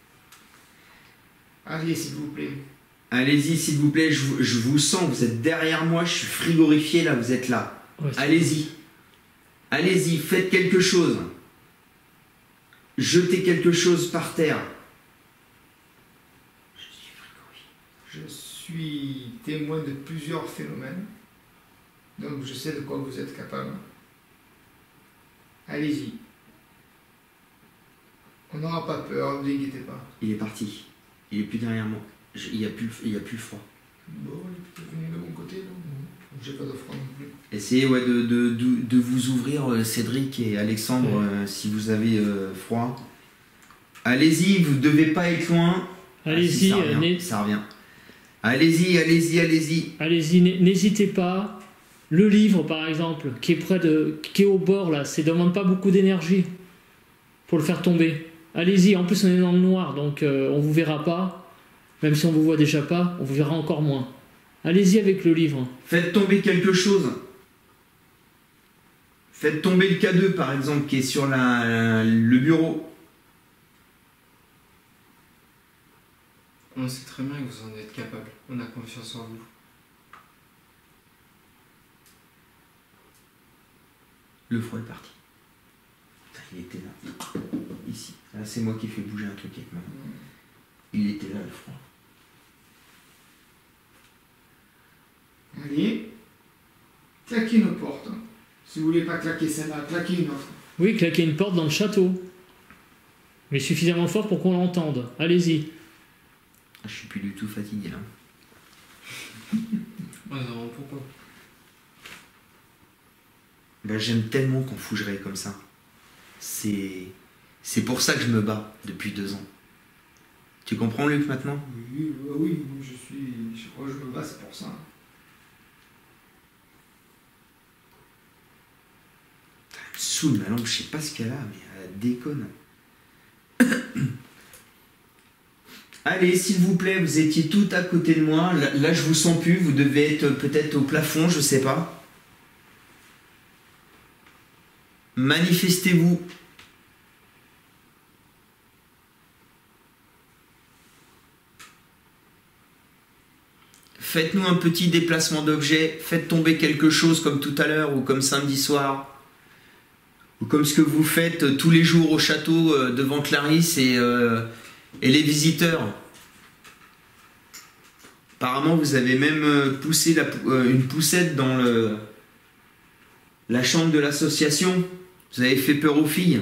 Speaker 6: Allez, s'il vous plaît.
Speaker 2: Allez-y, s'il vous plaît, je vous sens, vous êtes derrière moi, je suis frigorifié là, vous êtes là.
Speaker 3: Ouais,
Speaker 2: Allez-y. Allez-y, faites quelque chose. Jetez quelque chose par terre. Je suis frigorifié.
Speaker 6: Je suis témoin de plusieurs phénomènes. Donc je sais de quoi vous êtes capable. Allez-y. On n'aura pas peur, ne vous inquiétez pas.
Speaker 2: Il est parti. Il est plus derrière moi. Il n'y a plus le froid.
Speaker 6: Bon, il est peut-être venu de mon côté, là. J'ai pas de froid non plus.
Speaker 2: Essayez de vous ouvrir, Cédric et Alexandre, si vous avez froid. Allez-y, vous ne devez pas être loin.
Speaker 3: Allez-y,
Speaker 2: ça revient. Ça revient. Allez-y, allez-y, allez-y.
Speaker 3: allez-y, n'hésitez pas. Le livre, par exemple, qui est au bord là, ça ne demande pas beaucoup d'énergie pour le faire tomber. Allez-y, en plus on est dans le noir, donc on vous verra pas. Même si on vous voit déjà pas, on vous verra encore moins. Allez-y avec le livre.
Speaker 2: Faites tomber quelque chose. Faites tomber le K2 par exemple qui est sur le bureau.
Speaker 4: On sait très bien que vous en êtes capable. On a confiance en vous.
Speaker 2: Le froid est parti. Putain, il était là. Ici. Là, c'est moi qui ai fait bouger un truc avec ma main. Il était là le froid.
Speaker 6: Allez. Claquez une porte. Si vous voulez pas claquer celle-là, claquez une autre.
Speaker 3: Oui, claquer une porte dans le château. Mais suffisamment fort pour qu'on l'entende. Allez-y.
Speaker 2: Je suis plus du tout fatigué là.
Speaker 4: Ouais, non, pourquoi?
Speaker 2: Ben, j'aime tellement qu'on fougerait comme ça. C'est pour ça que je me bats depuis 2 ans. Tu comprends Luc maintenant?
Speaker 6: Oui, oui, je crois que je me bats, c'est pour ça.
Speaker 2: Elle me saoule ma lampe, je sais pas ce qu'elle a, mais elle déconne. Allez, s'il vous plaît, vous étiez tout à côté de moi. Là, je vous sens plus, vous devez être peut-être au plafond, je sais pas. Manifestez-vous. Faites-nous un petit déplacement d'objet, faites tomber quelque chose comme tout à l'heure ou comme samedi soir. Ou comme ce que vous faites tous les jours au château devant Clarisse et les visiteurs. Apparemment, vous avez même poussé une poussette dans la chambre de l'association. Vous avez fait peur aux filles.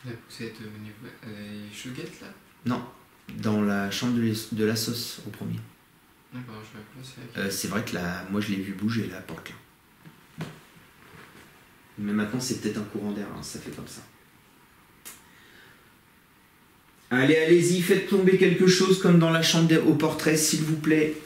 Speaker 4: La poussette au niveau des chouguettes là?
Speaker 2: Non, dans la chambre de la sauce au premier.
Speaker 4: D'accord, je vais la placer.
Speaker 2: C'est vrai que moi je l'ai vu bouger la porte là. Mais maintenant c'est peut-être un courant d'air, hein, ça fait comme ça. Allez, allez-y, faites tomber quelque chose comme dans la chambre au portrait, s'il vous plaît.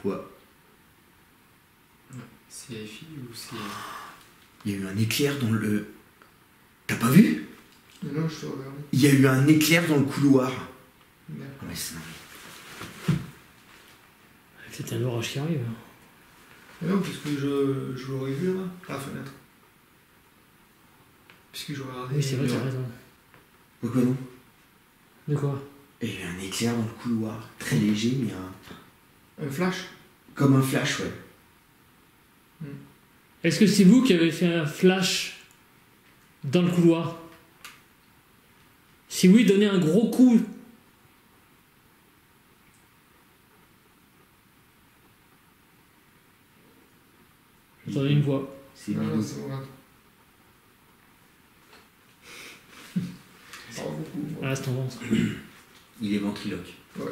Speaker 2: Quoi?
Speaker 4: C'est les filles ou c'est...
Speaker 2: Il y a eu un éclair dans le... T'as pas vu?
Speaker 6: Non, je te regarde.
Speaker 2: Il y a eu un éclair dans le couloir.
Speaker 6: D'accord.
Speaker 2: Ouais, c'est...
Speaker 3: C'est un orage qui arrive.
Speaker 6: Non, parce que je l'aurais vu là, par la fenêtre. Puisque je regardais.
Speaker 3: Oui, c'est vrai, t'as raison.
Speaker 2: Pourquoi non?
Speaker 3: De quoi?
Speaker 2: Il y a eu un éclair dans le couloir. Très léger, mais
Speaker 6: Un flash?
Speaker 2: comme un flash, ouais.
Speaker 3: Est-ce que c'est vous qui avez fait un flash dans le couloir? Si oui, donnez un gros coup. J'entendais une voix.
Speaker 2: C'est
Speaker 6: Non,
Speaker 2: Milou.
Speaker 6: c'est bon. Ça va beaucoup. moi.
Speaker 3: Ah, c'est ton ventre.
Speaker 2: Il est ventriloque.
Speaker 6: Ouais.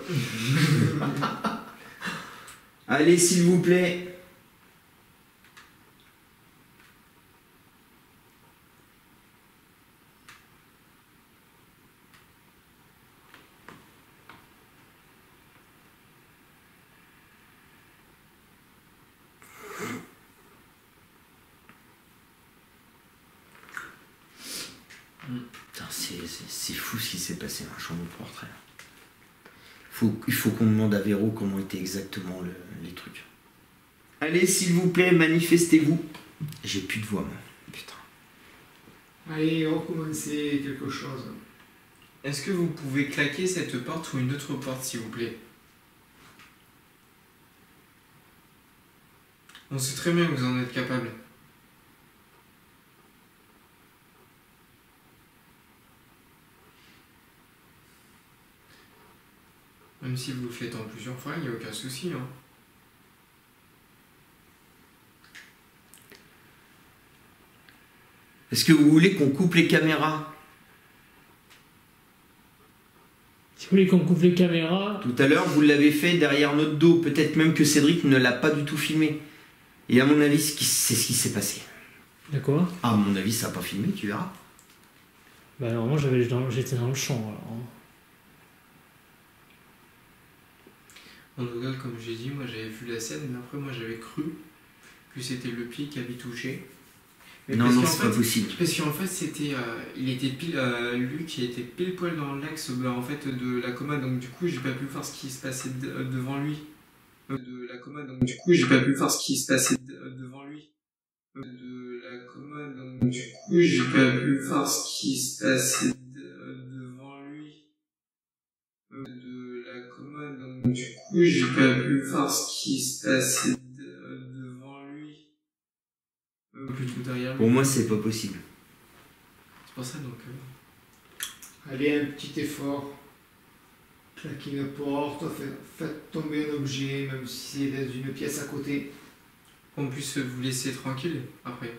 Speaker 2: Allez, s'il vous plaît. Putain, c'est fou ce qui s'est passé dans la chambre de portrait. Il faut qu'on demande à Véro comment étaient exactement les trucs. Allez, s'il vous plaît, manifestez-vous. J'ai plus de voix, moi. Putain.
Speaker 6: Allez, recommencez quelque chose.
Speaker 4: Est-ce que vous pouvez claquer cette porte ou une autre porte, s'il vous plaît? On sait très bien que vous en êtes capable. Même si vous le faites en plusieurs fois, il n'y a aucun souci. Hein.
Speaker 2: Est-ce que vous voulez qu'on coupe les caméras?
Speaker 3: Si vous voulez qu'on coupe les caméras...
Speaker 2: Tout à l'heure, vous l'avez fait derrière notre dos. Peut-être même que Cédric ne l'a pas du tout filmé. Et à mon avis, c'est ce qui s'est passé.
Speaker 3: D'accord.
Speaker 2: À mon avis, ça n'a pas filmé, tu verras.
Speaker 3: Bah normalement, j'étais dans le champ, alors.
Speaker 4: En tout cas, comme j'ai dit, moi j'avais vu la scène, mais après moi j'avais cru que c'était le pied qui avait touché. Mais
Speaker 2: non, c'est pas possible.
Speaker 4: Parce qu'en fait, c'était, il était pile, Luc était pile poil dans l'axe en fait, de la commode, donc du coup j'ai pas pu voir ce qui se passait devant lui. De la commode, donc du coup j'ai pas pu voir ce qui se passait devant lui. De la commode, donc du coup j'ai pas pu voir ce qui se passait devant lui. De la commode, donc du coup j'ai pas pu voir ce qui se passait devant lui. Plutôt derrière lui.
Speaker 2: Pour moi, c'est pas possible.
Speaker 4: C'est pour ça donc.
Speaker 6: Allez, un petit effort. Claquez une porte, faites tomber un objet, même si c'est dans une pièce à côté.
Speaker 4: On puisse vous laisser tranquille après.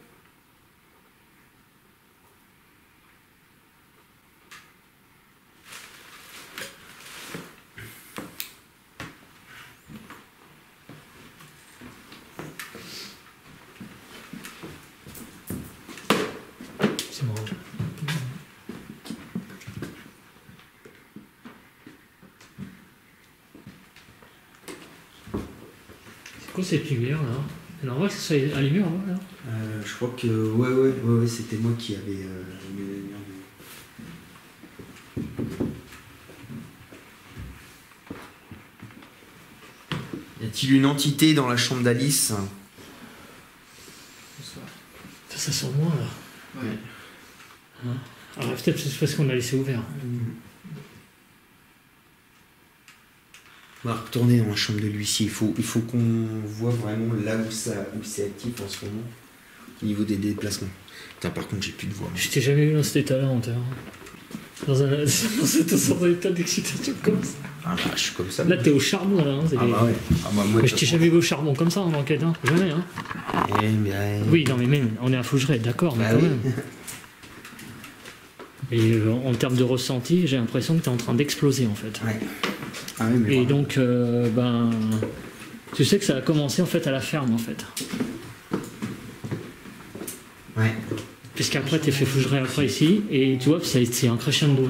Speaker 3: C'est marrant. C'est quoi cette lumière là? C'est normal que ça soit allumé en bas là?
Speaker 2: Je crois que ouais, c'était moi qui avais mis la lumière. Y a-t-il une entité dans la chambre d'Alice?
Speaker 3: Ça sent loin là.
Speaker 4: Ouais.
Speaker 3: Hein? Alors peut-être c'est parce qu'on a laissé ouvert.
Speaker 2: On va retourner dans la chambre de l'huissier. Il faut qu'on voit vraiment là où c'est actif en ce moment, au niveau des déplacements. Putain, par contre, j'ai plus de voix.
Speaker 3: Je t'ai jamais vu dans cet état-là en terre. Dans cet état d'excitation comme ça.
Speaker 2: Ah bah, je suis comme ça.
Speaker 3: Là, t'es au charbon là. Hein,
Speaker 2: Ah bah ouais. Ah bah, moi,
Speaker 3: je t'ai jamais vu au charbon comme ça en enquête, hein. Jamais, hein. Oui, non, mais même, on est à Fougeray, d'accord, mais
Speaker 2: bah,
Speaker 3: quand
Speaker 2: oui.
Speaker 3: même. Et en termes de ressenti, j'ai l'impression que t'es en train d'exploser en fait.
Speaker 2: Ouais. Ah oui, mais
Speaker 3: et
Speaker 2: voilà.
Speaker 3: donc, tu sais que ça a commencé en fait à la ferme en fait.
Speaker 2: Ouais.
Speaker 3: Puisqu'après, t'es fait Fougeray après ici, et tu vois, c'est un crescendo.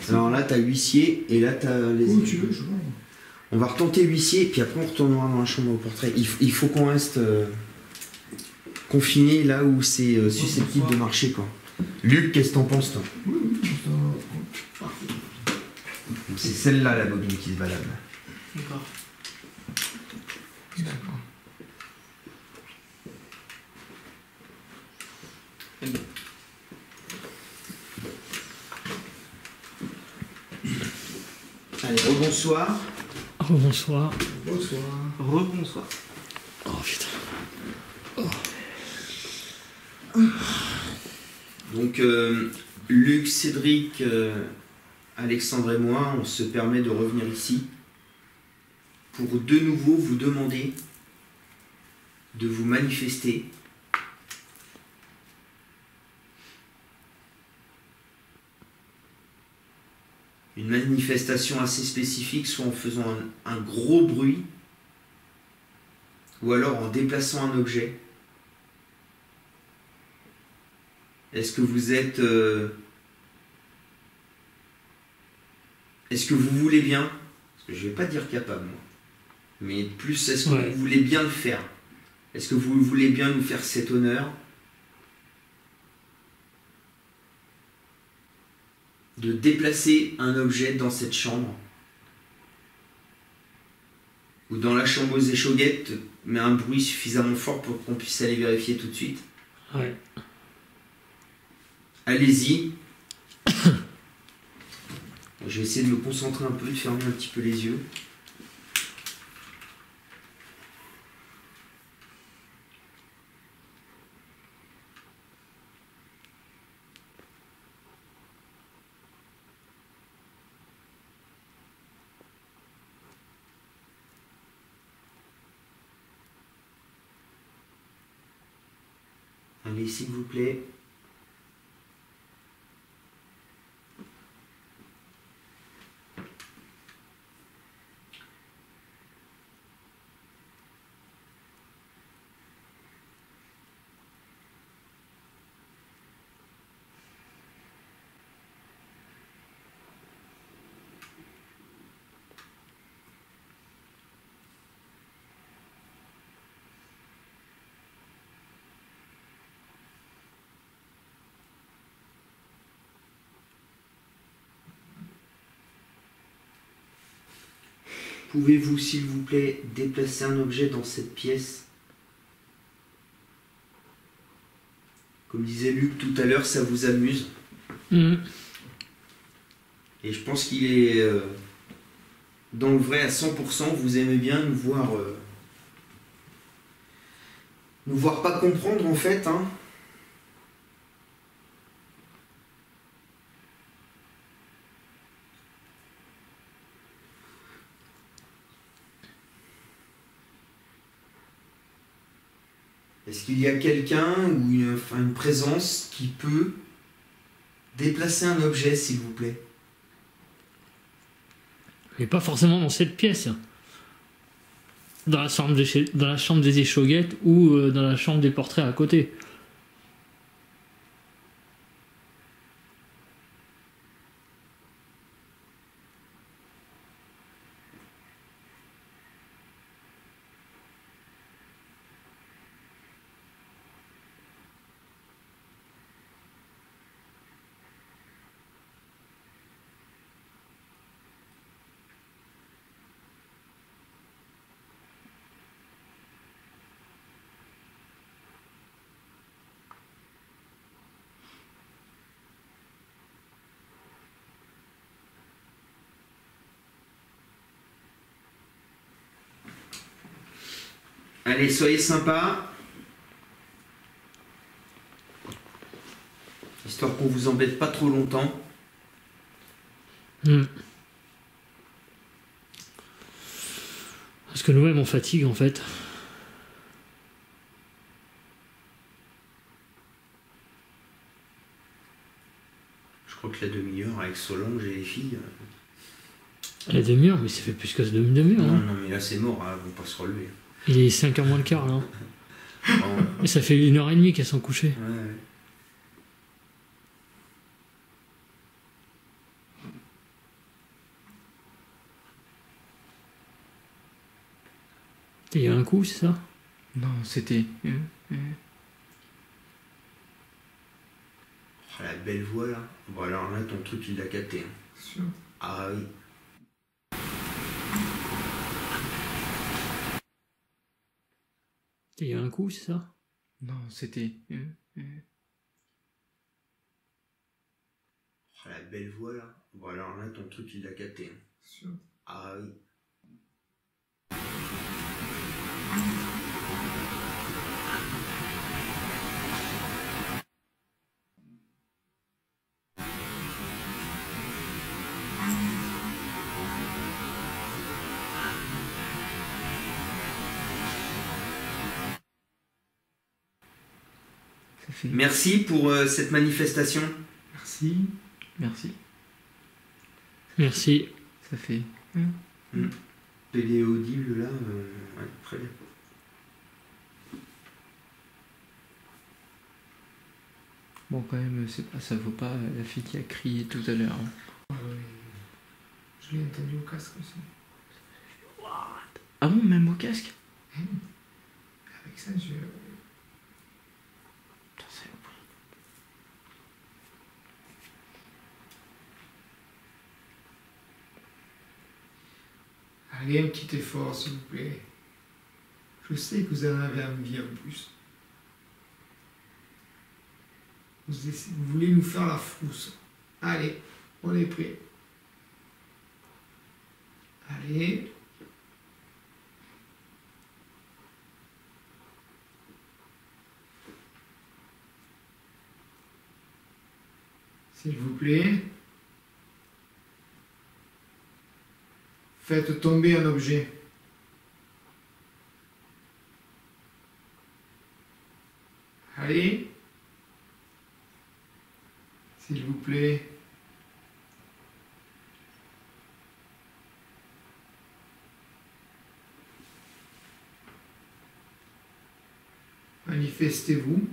Speaker 2: Alors là, t'as huissier, et là, t'as les...
Speaker 6: Où tu veux, je vois.
Speaker 2: On va retenter huissier, puis après, on retournera dans la chambre au portrait. Il faut qu'on reste confiné là où c'est susceptible de marcher, quoi. Luc, qu'est-ce que t'en penses, toi?
Speaker 6: Oui, parfait.
Speaker 2: C'est celle-là, la bobine qui se balade.
Speaker 4: D'accord.
Speaker 6: D'accord.
Speaker 2: Allez, rebonsoir.
Speaker 3: Oh, bonsoir.
Speaker 6: Bonsoir.
Speaker 2: Rebonsoir.
Speaker 3: Oh putain.
Speaker 2: Donc, Luc, Cédric, Alexandre et moi, on se permet de revenir ici pour de nouveau vous demander de vous manifester. Une manifestation assez spécifique, soit en faisant un gros bruit, ou alors en déplaçant un objet. Est-ce que vous êtes... Est-ce que vous voulez bien? Parce que je ne vais pas dire capable, moi. Mais plus, est-ce que vous voulez bien le faire? Est-ce que vous voulez bien nous faire cet honneur? de déplacer un objet dans cette chambre ou dans la chambre aux échauguettes, mais un bruit suffisamment fort pour qu'on puisse aller vérifier tout de suite.
Speaker 3: Ouais.
Speaker 2: Allez-y. Je vais essayer de me concentrer un peu, de fermer un petit peu les yeux. Allez, s'il vous plaît. Pouvez-vous, s'il vous plaît, déplacer un objet dans cette pièce? Comme disait Luc tout à l'heure, ça vous amuse.
Speaker 3: Mmh.
Speaker 2: Et je pense qu'il est dans le vrai à 100%. Vous aimez bien nous voir pas comprendre en fait. Hein. Est-ce qu'il y a quelqu'un ou une présence qui peut déplacer un objet, s'il vous plaît?
Speaker 3: Mais pas forcément dans cette pièce. Dans la chambre des échauguettes ou dans la chambre des portraits à côté.
Speaker 2: Allez, soyez sympa. Histoire qu'on vous embête pas trop longtemps.
Speaker 3: Mmh. Parce que nous-mêmes on fatigue en fait.
Speaker 2: Je crois que la demi-heure avec Solange et les filles...
Speaker 3: La demi-heure, mais ça fait plus que demi-heure.
Speaker 2: Non,
Speaker 3: Hein.
Speaker 2: non, mais là c'est mort, hein, ils vont pas se relever.
Speaker 3: Il est 5h moins le quart là.
Speaker 2: Bon,
Speaker 3: Et ça fait 1h30 qu'elles sont couchées.
Speaker 2: ouais.
Speaker 3: Il y a un coup, c'est ça?
Speaker 6: Non, c'était...
Speaker 2: Oh, la belle voix là. Bon alors là ton truc il l'a capté. Hein.
Speaker 6: Sûr.
Speaker 2: Ah oui.
Speaker 3: Il y a un coup, c'est ça?
Speaker 6: Non, c'était...
Speaker 2: Oh, la belle voix là. Bon alors là ton truc il l'a capté. Hein.
Speaker 6: Sûr.
Speaker 2: Ah oui.
Speaker 6: Ça fait...
Speaker 2: Merci pour cette manifestation.
Speaker 6: Merci. Merci.
Speaker 3: Merci.
Speaker 6: Ça fait...
Speaker 2: PD audible là, ouais, très bien.
Speaker 6: Bon, quand même, c'est pas, ça vaut pas la fille qui a crié tout à l'heure. Hein.
Speaker 7: Je l'ai entendu au casque aussi.
Speaker 6: Ah bon, même au casque?
Speaker 7: Avec ça, je...
Speaker 6: Putain, saloperie. Allez, un petit effort, s'il vous plaît. Je sais que vous en avez envie en plus. Vous voulez nous faire la frousse. Allez, on est prêt. Allez. S'il vous plaît. Faites tomber un objet. Allez. S'il vous plaît. Manifestez-vous.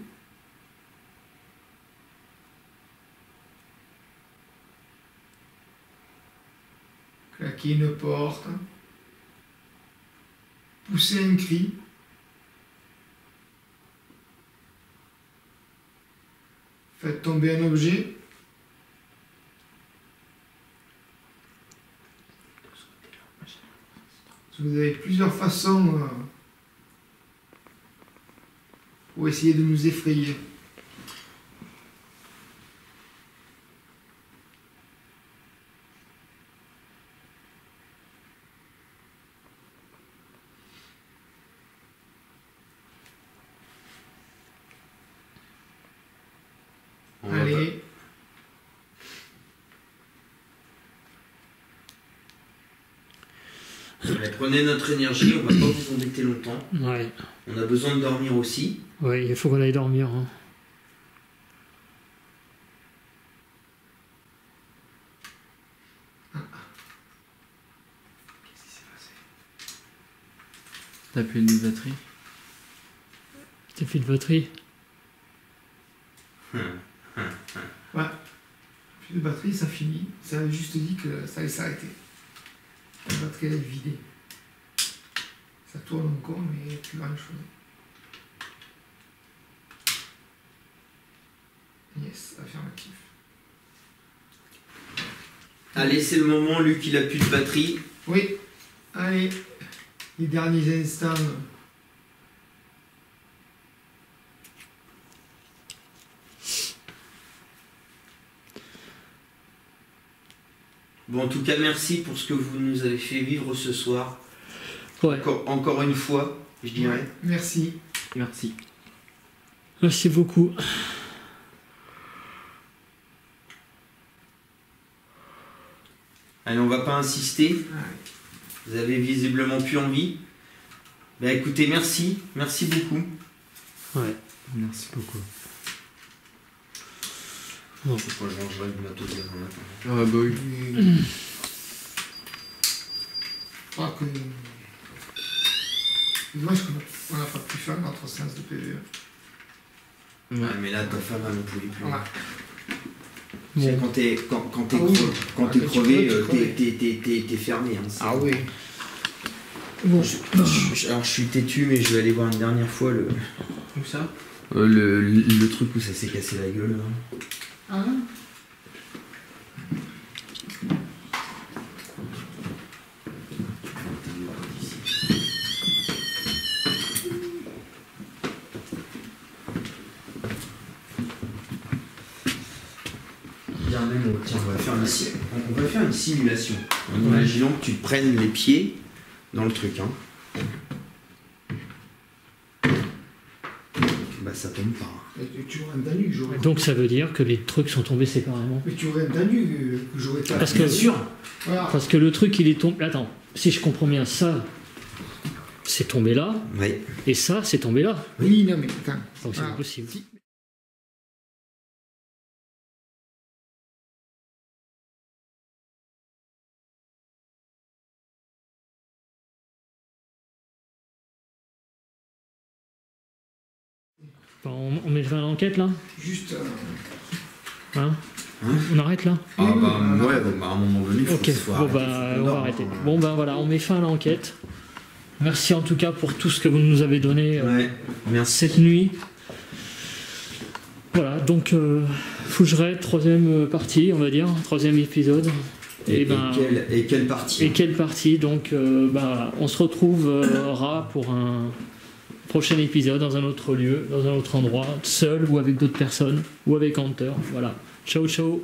Speaker 6: Claquez une porte. Poussez un cri. Faites tomber un objet. Vous avez plusieurs façons pour essayer de nous effrayer. Allez.
Speaker 2: Ouais, prenez notre énergie, on va pas vous embêter longtemps.
Speaker 3: Ouais.
Speaker 2: On a besoin de dormir aussi.
Speaker 3: Ouais, il faut qu'on aille dormir. Hein.
Speaker 7: Qu'est-ce qui s'est passé? T'as plus de batterie?
Speaker 3: T'as plus de batterie?
Speaker 6: Ouais. Plus de batterie, ça finit. Ça a juste dit que ça allait s'arrêter. La batterie elle est vidée. Ça tourne encore, mais il n'y a plus grand chose. Yes, affirmatif.
Speaker 2: Allez, c'est le moment, Luc, il a plus de batterie.
Speaker 6: Oui, allez, les derniers instants.
Speaker 2: Bon, en tout cas, merci pour ce que vous nous avez fait vivre ce soir.
Speaker 3: Ouais.
Speaker 2: Encore une fois, je dirais.
Speaker 6: Merci.
Speaker 7: Merci.
Speaker 3: Merci beaucoup.
Speaker 2: Allez, on va pas insister. Vous avez visiblement plus envie. Ben écoutez, merci. Merci beaucoup.
Speaker 3: Ouais.
Speaker 7: Merci beaucoup.
Speaker 2: Je sais pas, je rangerai le matos demain matin.
Speaker 7: Ah bah oui.
Speaker 6: Je crois que. Dommage qu'on n'a pas pu faire notre séance de PVE.
Speaker 2: Ouais, mais là, ta femme, elle ne pouvait plus.
Speaker 6: Voilà.
Speaker 2: Tu sais,
Speaker 3: Bon.
Speaker 2: quand t'es
Speaker 6: Ah oui.
Speaker 2: t'es
Speaker 6: Ah,
Speaker 2: crevé,
Speaker 6: tu crevais.
Speaker 2: t'es fermé. Hein, c'est-
Speaker 6: Ah oui.
Speaker 3: Bon.
Speaker 2: Alors, je suis têtu, mais je vais aller voir une dernière fois
Speaker 7: Où ça?
Speaker 2: le truc où ça s'est cassé la gueule. Là.
Speaker 5: Hein?
Speaker 2: Tiens, on va faire une simulation. En imaginant que tu te prennes les pieds dans le truc. Hein. Bah ça tombe pas.
Speaker 6: Tu aurais un Danube, j'aurais.
Speaker 3: Donc ça veut dire que les trucs sont tombés séparément.
Speaker 6: Mais tu aurais un Danube que j'aurais pas.
Speaker 3: Parce que-
Speaker 2: Bien sûr.
Speaker 6: Voilà.
Speaker 3: Parce que le truc il est tombé. Attends, si je comprends bien, ça c'est tombé là,
Speaker 2: Ouais.
Speaker 3: et ça c'est tombé là.
Speaker 6: Oui, non, mais attends.
Speaker 3: Donc c'est
Speaker 6: Voilà.
Speaker 3: impossible. Bon, on met fin à l'enquête là,
Speaker 6: Juste.
Speaker 3: hein
Speaker 2: Hein?
Speaker 3: On arrête là.
Speaker 2: Ah bah ouais, bon, bah, à un moment donné,
Speaker 3: Ok, bon bah on va arrêter. Bon bah voilà, on met fin à l'enquête. Merci en tout cas pour tout ce que vous nous avez donné
Speaker 2: Ouais, merci.
Speaker 3: cette nuit. Voilà, donc Fougeray, troisième partie, on va dire, troisième épisode. Et
Speaker 2: quelle partie?
Speaker 3: Et quelle partie? Donc, on se retrouvera pour un prochain épisode dans un autre lieu, dans un autre endroit, seul ou avec d'autres personnes, ou avec Hunter. Voilà. Ciao, ciao.